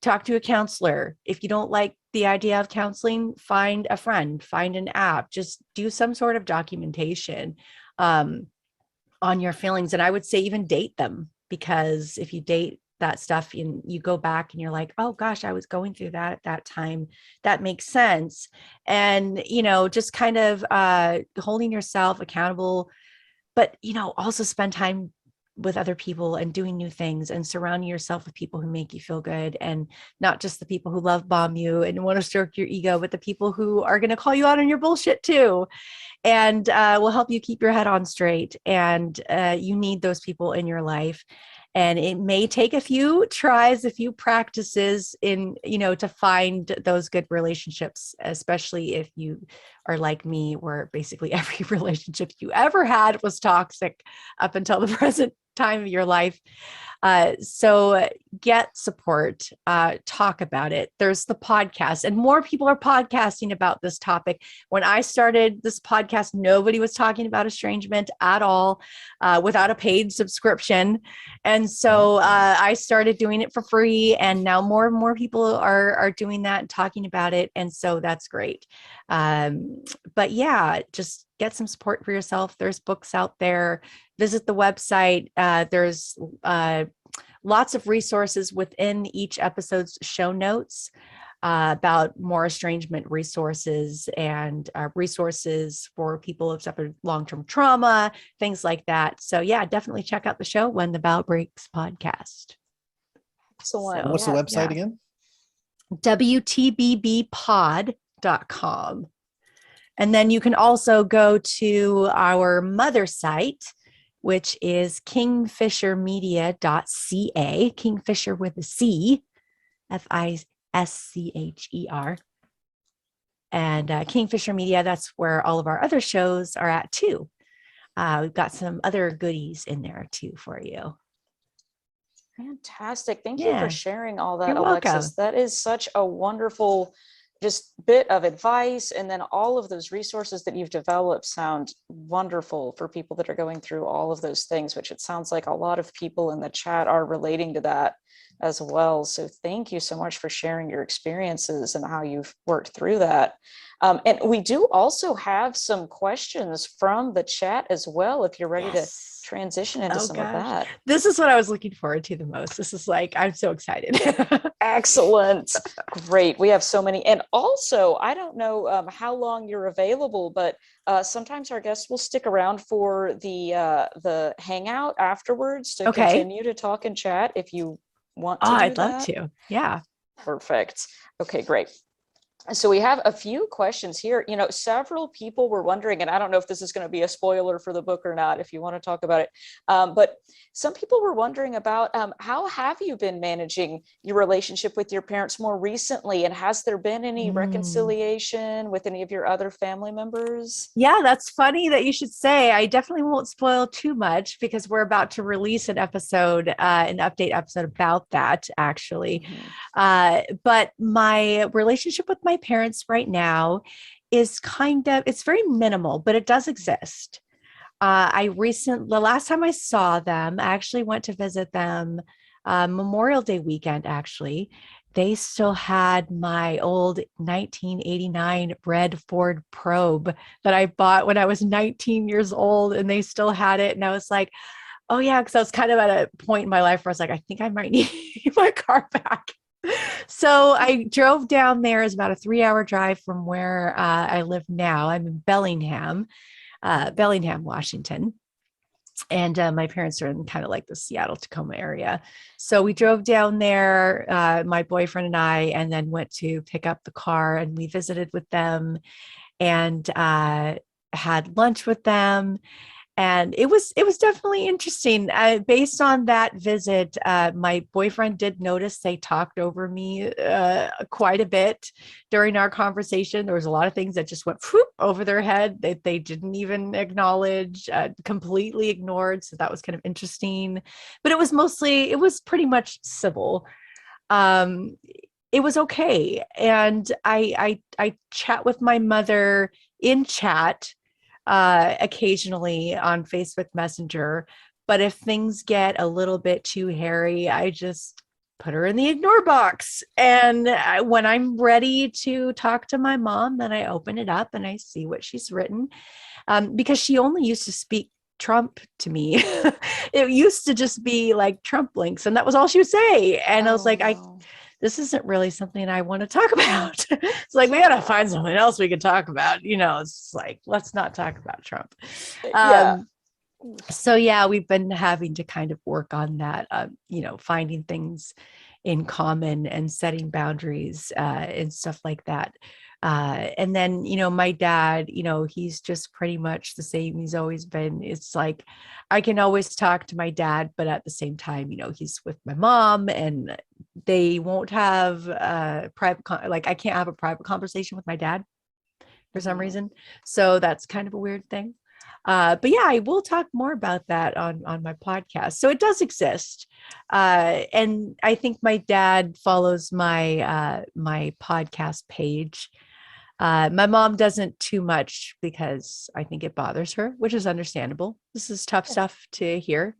Talk to a counselor. If you don't like the idea of counseling, find a friend, find an app, just do some sort of documentation on your feelings. And I would say even date them, because if you date that stuff and you go back and you're like, oh gosh, I was going through that at that time. That makes sense. And, just kind of holding yourself accountable, but, also spend time with other people and doing new things and surrounding yourself with people who make you feel good, and not just the people who love bomb you and want to stroke your ego, but the people who are going to call you out on your bullshit too, and will help you keep your head on straight. And you need those people in your life. And it may take a few tries, a few practices to find those good relationships, especially if you are like me, where basically every relationship you ever had was toxic up until the present time of your life. So get support, talk about it. There's the podcast, and more people are podcasting about this topic. When I started this podcast, nobody was talking about estrangement at all, without a paid subscription. And so I started doing it for free, and now more and more people are doing that and talking about it. And so that's great. But yeah, just get some support for yourself. There's books out there. Visit the website. There's lots of resources within each episode's show notes about more estrangement resources and resources for people who've suffered long-term trauma, things like that. So yeah, definitely check out the show, When the Bough Breaks podcast. Excellent. What's the website again? WTBBpod.com. And then you can also go to our mother site, which is kingfishermedia.ca, Kingfisher with a C, FISCHER. And Kingfisher Media, that's where all of our other shows are at too. We've got some other goodies in there too for you. Fantastic. Thank you for sharing all that, You're Alexis. welcome. That is such a wonderful just bit of advice. And then all of those resources that you've developed sound wonderful for people that are going through all of those things, which it sounds like a lot of people in the chat are relating to that as well. So thank you so much for sharing your experiences and how you've worked through that. And we do also have some questions from the chat as well, if you're ready to transition into some of that. This is what I was looking forward to the most. This is like, I'm so excited. Excellent. Great. We have so many. And also, I don't know how long you're available, but sometimes our guests will stick around for the hangout afterwards to continue to talk and chat if you want to do I'd that. love to. Yeah. Perfect. Okay, great. So we have a few questions here. You know, several people were wondering, and I don't know if this is going to be a spoiler for the book or not, if you want to talk about it. But some people were wondering about how have you been managing your relationship with your parents more recently? And has there been any reconciliation with any of your other family members? Yeah, that's funny that you should say. I definitely won't spoil too much because we're about to release an episode, an update episode about that, actually. But my relationship with my parents right now is it's very minimal, but it does exist. The last time I saw them, I actually went to visit them Memorial Day weekend, actually. They still had my old 1989 red Ford Probe that I bought when I was 19 years old, and they still had it. And I was like, oh yeah, because I was kind of at a point in my life where I was like, I think I might need my car back. So I drove down there. It's about a 3-hour drive from where I live now. I'm in Bellingham, Washington. And my parents are in kind of like the Seattle, Tacoma area. So we drove down there, my boyfriend and I, and then went to pick up the car, and we visited with them and had lunch with them. And it was definitely interesting. Based on that visit, my boyfriend did notice they talked over me quite a bit during our conversation. There was a lot of things that just went over their head that they didn't even acknowledge, completely ignored. So that was kind of interesting. But it was pretty much civil. It was okay. And I chat with my mother in chat occasionally on Facebook Messenger. But if things get a little bit too hairy, I just put her in the ignore box. And when I'm ready to talk to my mom, then I open it up and I see what she's written. Because she only used to speak Trump to me. It used to just be like Trump links, and that was all she would say. And I was like, this isn't really something I want to talk about. It's like, we got to find something else we can talk about. It's like, let's not talk about Trump. So yeah, we've been having to kind of work on that, finding things in common and setting boundaries and stuff like that. And then, my dad, he's just pretty much the same he's always been. It's like I can always talk to my dad, but at the same time, he's with my mom, and they won't have like I can't have a private conversation with my dad for some reason. So that's kind of a weird thing. But yeah, I will talk more about that on my podcast. So it does exist. And I think my dad follows my podcast page. My mom doesn't too much because I think it bothers her, which is understandable. This is tough stuff to hear,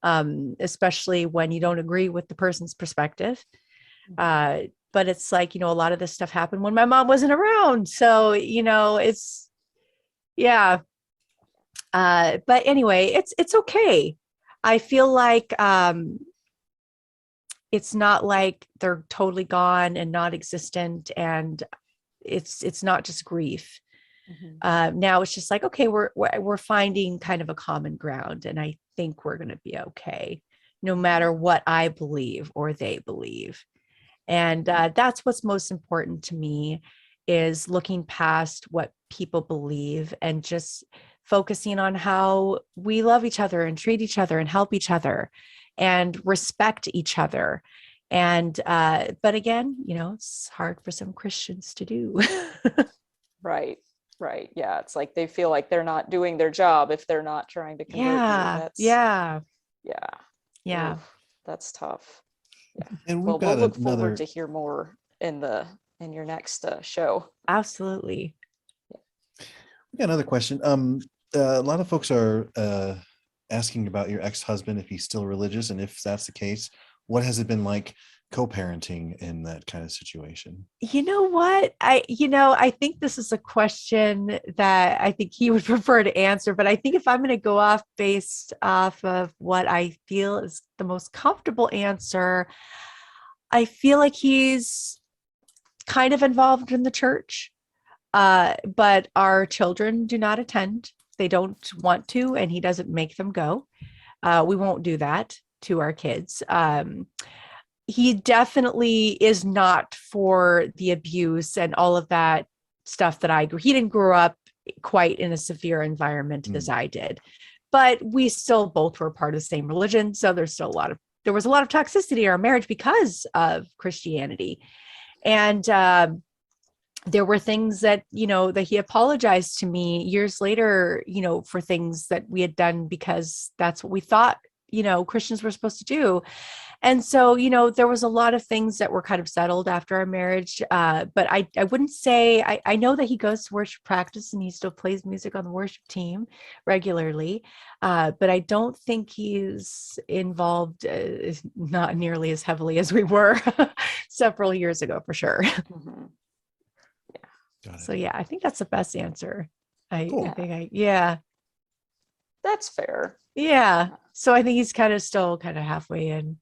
especially when you don't agree with the person's perspective. But it's like, a lot of this stuff happened when my mom wasn't around. So, it's, yeah. But anyway, it's okay. I feel like it's not like they're totally gone and not existent, and it's not just grief. Now it's just like, okay, we're finding kind of a common ground, and I think we're going to be okay, no matter what I believe or they believe. And that's what's most important to me, is looking past what people believe and just focusing on how we love each other and treat each other and help each other and respect each other. And but again, it's hard for some Christians to do. Right. Yeah. It's like they feel like they're not doing their job if they're not trying to convert you. Yeah. Oof, that's tough. Yeah. And Well, we've we'll got look another. forward to hear more in your next show. Absolutely. We got another question. A lot of folks are asking about your ex-husband, if he's still religious, and if that's the case, what has it been like co-parenting in that kind of situation? You know what? I think this is a question that I think he would prefer to answer, but I think if I'm going to go off based off of what I feel is the most comfortable answer, I feel like he's kind of involved in the church, but our children do not attend. They don't want to, and he doesn't make them go. We won't do that to our kids. He definitely is not for the abuse and all of that stuff that he didn't grow up quite in a severe environment as I did, but we still both were part of the same religion. So there was a lot of toxicity in our marriage because of Christianity. And, there were things that, that he apologized to me years later, for things that we had done because that's what we thought, Christians were supposed to do. And so, there was a lot of things that were kind of settled after our marriage. But I wouldn't say, I know that he goes to worship practice and he still plays music on the worship team regularly. But I don't think he's involved, not nearly as heavily as we were several years ago, for sure. So yeah, I think that's the best answer. Cool. I think yeah. That's fair. Yeah. So I think he's kind of still kind of halfway in,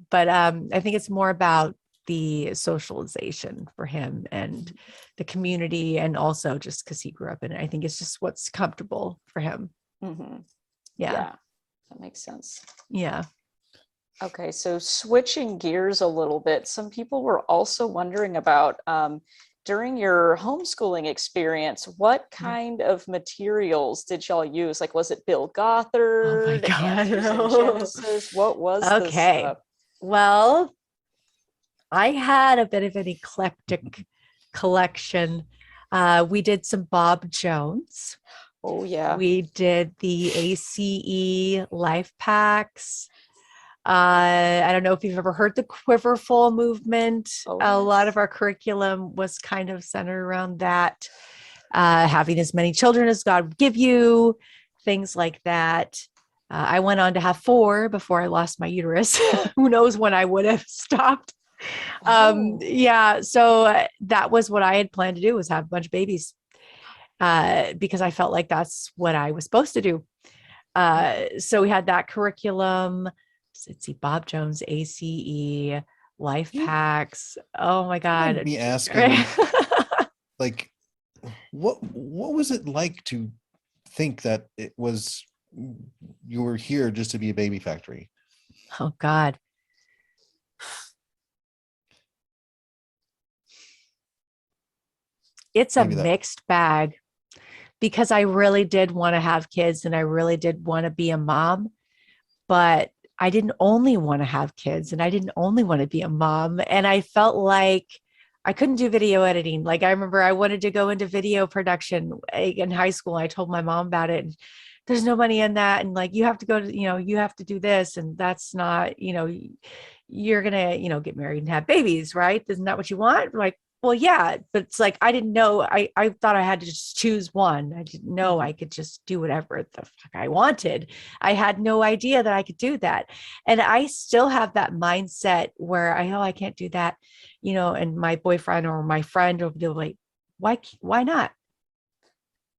but I think it's more about the socialization for him and the community, and also just because he grew up in it. I think it's just what's comfortable for him. Yeah. That makes sense. Yeah. Okay, so switching gears a little bit, some people were also wondering about during your homeschooling experience, what kind of materials did y'all use? Like, was it Bill Gothard? Oh my God. Answers in Genesis? What was this stuff? Well, I had a bit of an eclectic collection. We did some Bob Jones. Oh yeah. We did the ACE life packs. I don't know if you've ever heard the Quiverful movement. A lot of our curriculum was kind of centered around that. Having as many children as God would give you, things like that. I went on to have 4 before I lost my uterus. Who knows when I would have stopped. Yeah, so that was what I had planned to do, was have a bunch of babies, because I felt like that's what I was supposed to do. So we had that curriculum. Let's see, Bob Jones, ACE, life packs. Oh my God. Me asking, like, what was it like to think that you were here just to be a baby factory? Oh God. it's a Maybe that. mixed bag because I really did want to have kids and I really did want to be a mom, but I didn't only want to have kids and I didn't only want to be a mom. And I felt like I couldn't do video editing. Like I remember I wanted to go into video production in high school. I told my mom about it. And there's no money in that. And like, you have to go to, you have to do this. And that's not, you're going to, get married and have babies, right? Isn't that what you want? Like, well, yeah, but it's like, I didn't know, I thought I had to just choose one. I didn't know I could just do whatever the fuck I wanted. I had no idea that I could do that. And I still have that mindset where I can't do that, and my boyfriend or my friend will be like, why not?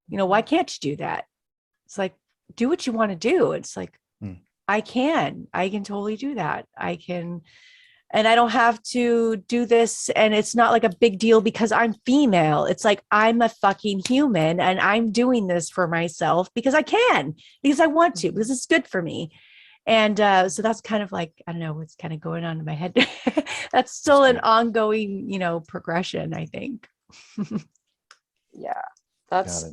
Why can't you do that? It's like, do what you want to do. It's like, I can totally do that. I can. And I don't have to do this. And it's not like a big deal because I'm female. It's like, I'm a fucking human and I'm doing this for myself because I can, because I want to, because it's good for me. And so that's kind of like, I don't know what's kind of going on in my head. That's still an ongoing, progression, I think. Yeah, Got it.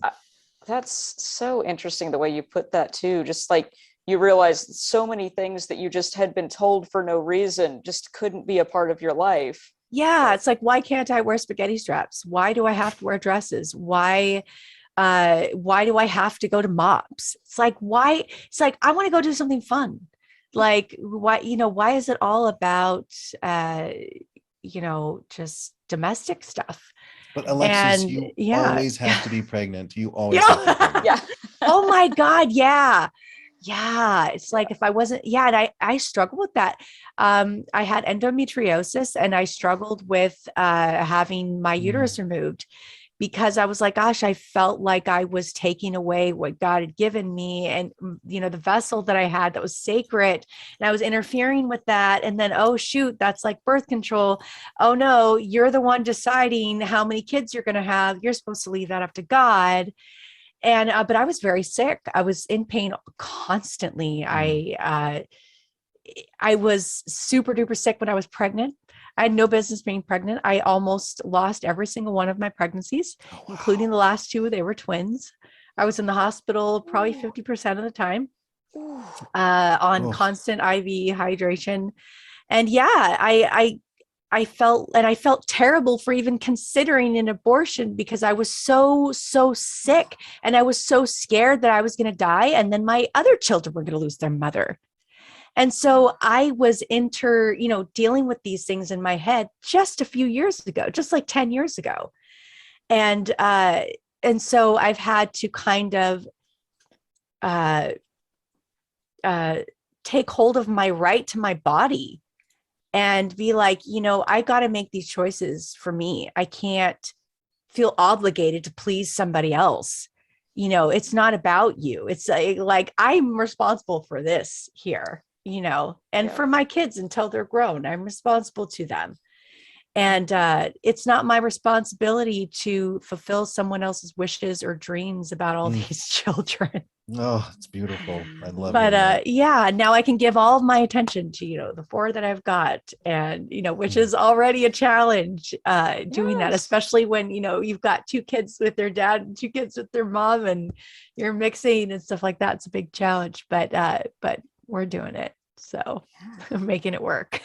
that's so interesting the way you put that too. Just like you realize so many things that you just had been told for no reason just couldn't be a part of your life. Yeah, it's like, why can't I wear spaghetti straps? Why do I have to wear dresses? Why do I have to go to mops? It's like, why? It's like, I want to go do something fun. Like, why is it all about, just domestic stuff? But Alexis, And you yeah, always have to be pregnant. You always have to be pregnant. Yeah. oh my God. Yeah. Yeah. It's like, if I wasn't, and I struggled with that. I had endometriosis and I struggled with, having my uterus removed because I was like, gosh, I felt like I was taking away what God had given me. And, the vessel that I had that was sacred, and I was interfering with that. And then, oh, shoot, that's like birth control. Oh, no, you're the one deciding how many kids you're going to have. You're supposed to leave that up to God. And, but I was very sick. I was in pain constantly. I was super duper sick when I was pregnant. I had no business being pregnant. I almost lost every single one of my pregnancies, including the last two. They were twins. I was in the hospital probably 50% of the time, on constant IV hydration. And yeah, I felt terrible for even considering an abortion because I was so sick and I was so scared that I was going to die. And then my other children were going to lose their mother. And so I was dealing with these things in my head just a few years ago, just like 10 years ago. And so I've had to kind of take hold of my right to my body and be like, I got to make these choices for me. I can't feel obligated to please somebody else. It's not about you. It's like I'm responsible for this here, and for my kids until they're grown, I'm responsible to them. And it's not my responsibility to fulfill someone else's wishes or dreams about all these children. Oh, it's beautiful. I love But that. now I can give all of my attention to, the four that I've got, and, which is already a challenge, doing that, especially when, you've got two kids with their dad and two kids with their mom and you're mixing and stuff like that. It's a big challenge, but we're doing it. So I'm making it work.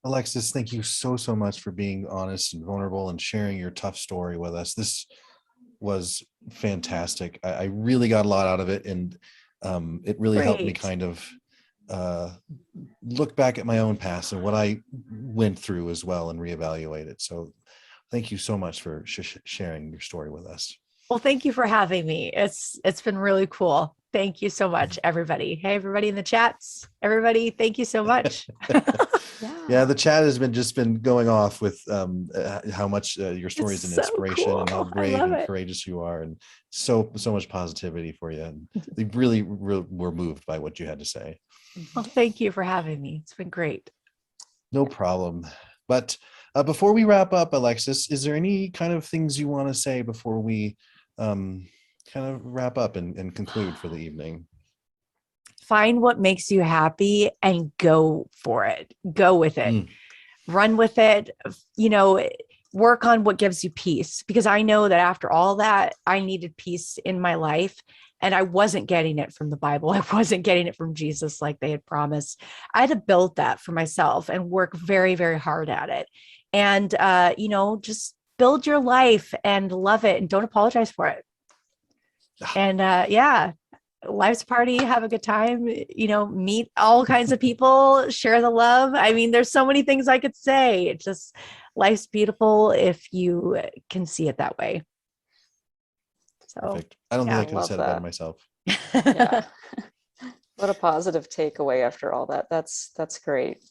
Alexis, thank you so much for being honest and vulnerable and sharing your tough story with us. This was fantastic. I really got a lot out of it, and it really helped me kind of look back at my own past and what I went through as well and reevaluate it. So thank you so much for sharing your story with us. Well, thank you for having me. It's been really cool. Thank you so much, everybody. Hey, everybody in the chats, everybody, thank you so much. Yeah, the chat has been going off with how much your story is an inspiration, cool. and how brave and courageous you are, and so much positivity for you. And they really were moved by what you had to say. Well, thank you for having me. It's been great. No problem. But before we wrap up, Alexis, is there any kind of things you want to say before we kind of wrap up and conclude for the evening? Find what makes you happy and go for it. Go with it. Run with it. work on what gives you peace, because I know that after all that, I needed peace in my life. And I wasn't getting it from the Bible. I wasn't getting it from Jesus like they had promised. I had to build that for myself and work very, very hard at it. And, just build your life and love it and don't apologize for it. And life's party, have a good time, meet all kinds of people, share the love. I mean, there's so many things I could say. It's just, life's beautiful if you can see it that way. So Perfect. I don't think I could have love said it better that. myself. Yeah. What a positive takeaway after all that. That's great.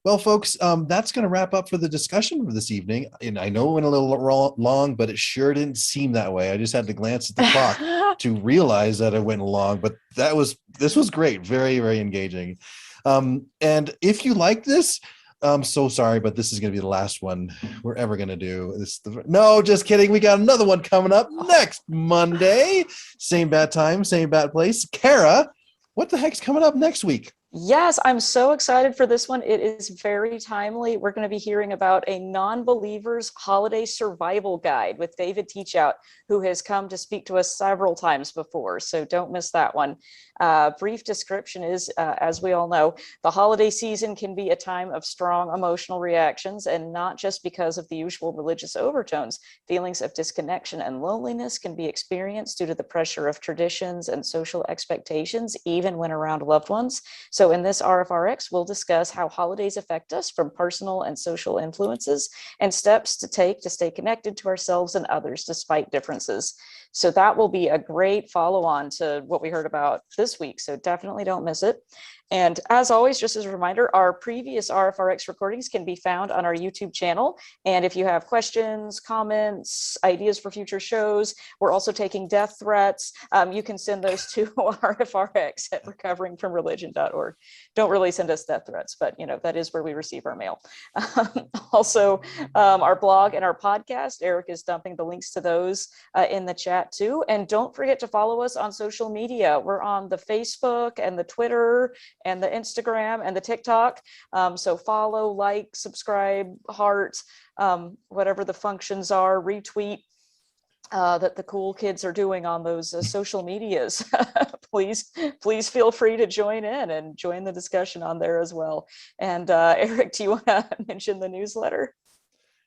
Well, folks, that's going to wrap up for the discussion for this evening. And I know it went a little long, but it sure didn't seem that way. I just had to glance at the clock to realize that it went long, but this was great. Very, very engaging. And if you like this, I'm so sorry, but this is going to be the last one we're ever going to do. No, just kidding. We got another one coming up next Monday. Same bad time, same bad place. Kara, what the heck's coming up next week? Yes, I'm so excited for this one. It is very timely. We're going to be hearing about a non-believer's holiday survival guide with David Teachout, who has come to speak to us several times before. So don't miss that one. Brief description is, as we all know, the holiday season can be a time of strong emotional reactions, and not just because of the usual religious overtones. Feelings of disconnection and loneliness can be experienced due to the pressure of traditions and social expectations, even when around loved ones. So in this RfRx, we'll discuss how holidays affect us from personal and social influences and steps to take to stay connected to ourselves and others despite differences. So that will be a great follow-on to what we heard about this week. So definitely don't miss it. And as always, just as a reminder, our previous RfRx recordings can be found on our YouTube channel. And if you have questions, comments, ideas for future shows, we're also taking death threats. You can send those to RfRx at recoveringfromreligion.org. Don't really send us death threats, but that is where we receive our mail. Also, our blog and our podcast, Eric is dumping the links to those in the chat too. And don't forget to follow us on social media. We're on the Facebook and the Twitter and the Instagram and the TikTok. So follow, like, subscribe, heart, whatever the functions are, retweet that the cool kids are doing on those social medias. Please feel free to join in and join the discussion on there as well. And Eric, do you want to mention the newsletter?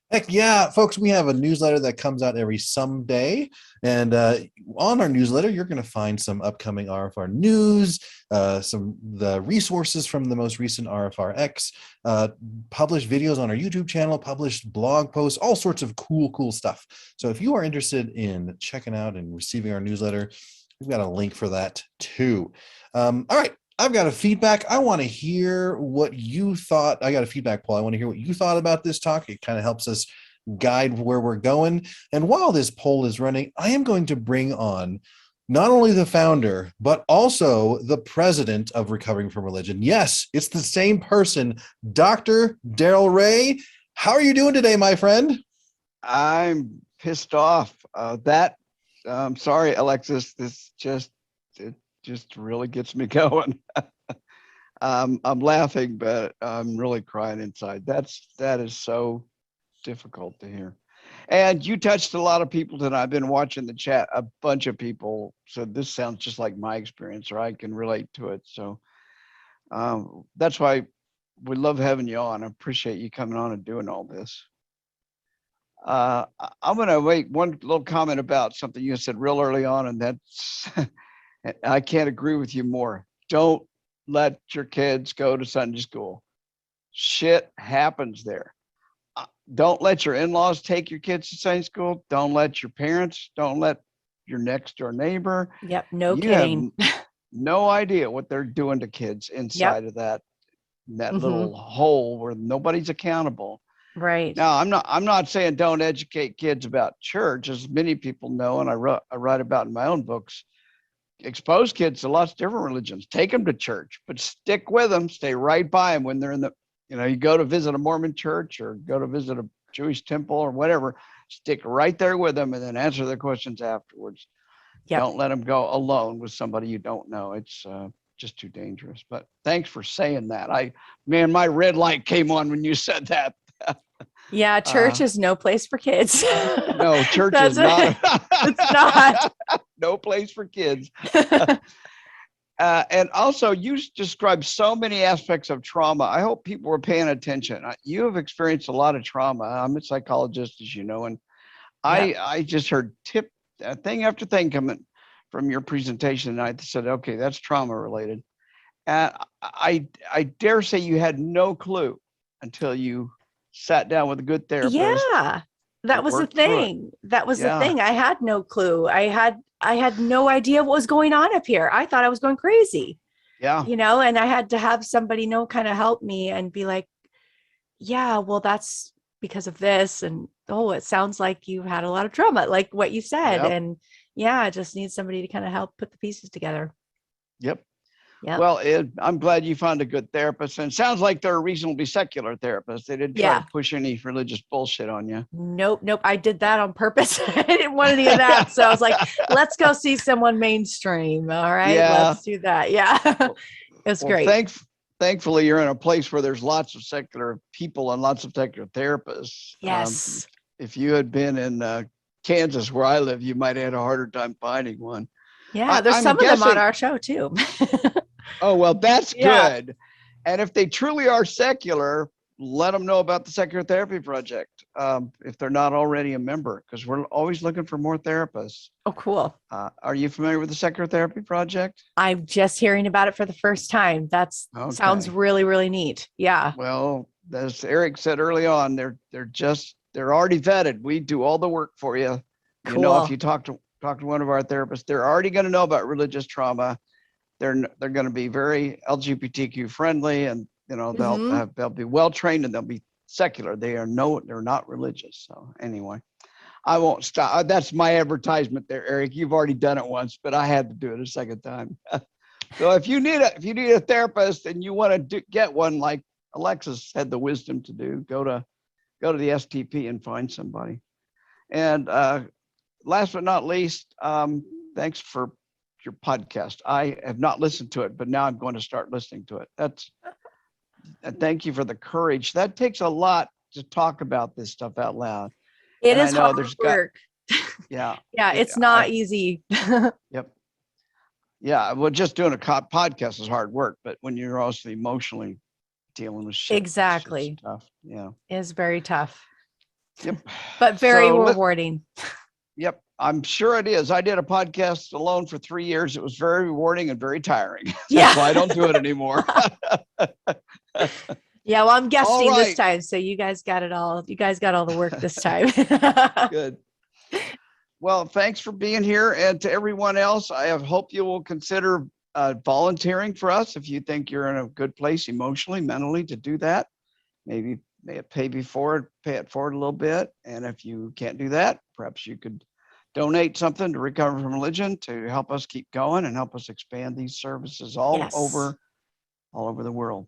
Heck yeah, folks, we have a newsletter that comes out every Sunday. And on our newsletter, you're going to find some upcoming RFR news, the resources from the most recent RFRX, published videos on our YouTube channel, published blog posts, all sorts of cool stuff. So if you are interested in checking out and receiving our newsletter, we've got a link for that too. All right. I've got a feedback. I want to hear what you thought. I got a feedback poll. I want to hear what you thought about this talk. It kind of helps us guide where we're going. And while this poll is running, I am going to bring on not only the founder, but also the president of Recovering from Religion. Yes, it's the same person, Dr. Darrel Ray. How are you doing today, my friend? I'm pissed off. I'm sorry, Alexis. This just really gets me going. I'm laughing, but I'm really crying inside. That is so difficult to hear. And you touched a lot of people that I've been watching the chat, a bunch of people. So this sounds just like my experience, or I can relate to it. So that's why we love having you on. I appreciate you coming on and doing all this. I'm going to make one little comment about something you said real early on, and that's I can't agree with you more. Don't let your kids go to Sunday school. Shit happens there. Don't let your in-laws take your kids to Sunday school. Don't let your parents, don't let your next door neighbor. Yep, no kidding. Have no idea what they're doing to kids inside of that little hole where nobody's accountable. Right. Now, I'm not saying don't educate kids about church, as many people know, and I write about in my own books. Expose kids to lots of different religions. Take them to church, but stick with them. Stay right by them when they're in the, you go to visit a Mormon church or go to visit a Jewish temple or whatever. Stick right there with them and then answer their questions afterwards. Yep. Don't let them go alone with somebody you don't know. It's just too dangerous. But thanks for saying that. My red light came on when you said that. Yeah, church is no place for kids. No, church That's is not. It's not. No place for kids. And also, you described so many aspects of trauma. I hope people were paying attention. You have experienced a lot of trauma. I'm a psychologist, as you know, and I just heard thing after thing coming from your presentation tonight that said, okay, that's trauma related. And I dare say you had no clue until you sat down with a good therapist. Yeah, that was the worked through it. thing. That was the Yeah. thing. I had no clue. I had no idea what was going on up here. I thought I was going crazy, Yeah. and I had to have somebody kind of help me and be like, yeah, well, that's because of this. And oh, it sounds like you had a lot of trauma, like what you said. Yep. And yeah, I just need somebody to kind of help put the pieces together. Yep. Yeah. Well, I'm glad you found a good therapist, and it sounds like they're a reasonably secular therapist. They didn't try Yeah. to push any religious bullshit on you. Nope. I did that on purpose. I didn't want any of that. So I was like, let's go see someone mainstream. All right. Yeah. Let's do that. Yeah. It was great. Thankfully, you're in a place where there's lots of secular people and lots of secular therapists. Yes. If you had been in Kansas, where I live, you might have had a harder time finding one. Yeah. There's I'm some of them on guessing- our show too. Oh, well, that's Yeah. good. And if they truly are secular, let them know about the Secular Therapy Project if they're not already a member, because we're always looking for more therapists. Oh, cool. Are you familiar with the Secular Therapy Project? I'm just hearing about it for the first time. That's sounds Okay. really, really neat. Yeah. Well, as Eric said early on, they're already vetted. We do all the work for you. You know, if Cool. you talk to one of our therapists, they're already going to know about religious trauma. They're going to be very LGBTQ friendly, and they'll be well trained, and they'll be secular. They're not religious. So anyway, I won't stop. That's my advertisement there, Eric. You've already done it once, but I had to do it a second time. So if you need a therapist and you want to get one, like Alexis had the wisdom to do, go to the STP and find somebody. And last but not least, thanks for your podcast. I have not listened to it, but now I'm going to start listening to it. Thank you for the courage. That takes a lot to talk about this stuff out loud. It And I is know hard there's work. Yeah. Yeah. It's not easy. Yep. Yeah. Well, just doing a podcast is hard work, but when you're also emotionally dealing with shit, Exactly. it's tough. Yeah. It's very tough, Yep. but very So rewarding. Yep. I'm sure it is. I did a podcast alone for 3 years. It was very rewarding and very tiring. That's Yeah. why I don't do it anymore. Yeah. Well, I'm guesting this right. time. So you guys got it all. You guys got all the work this time. Good. Well, thanks for being here. And to everyone else, I hope you will consider volunteering for us if you think you're in a good place emotionally, mentally to do that. Maybe pay it forward a little bit. And if you can't do that, perhaps you could donate something to Recover from Religion to help us keep going and help us expand these services all Yes. over the world.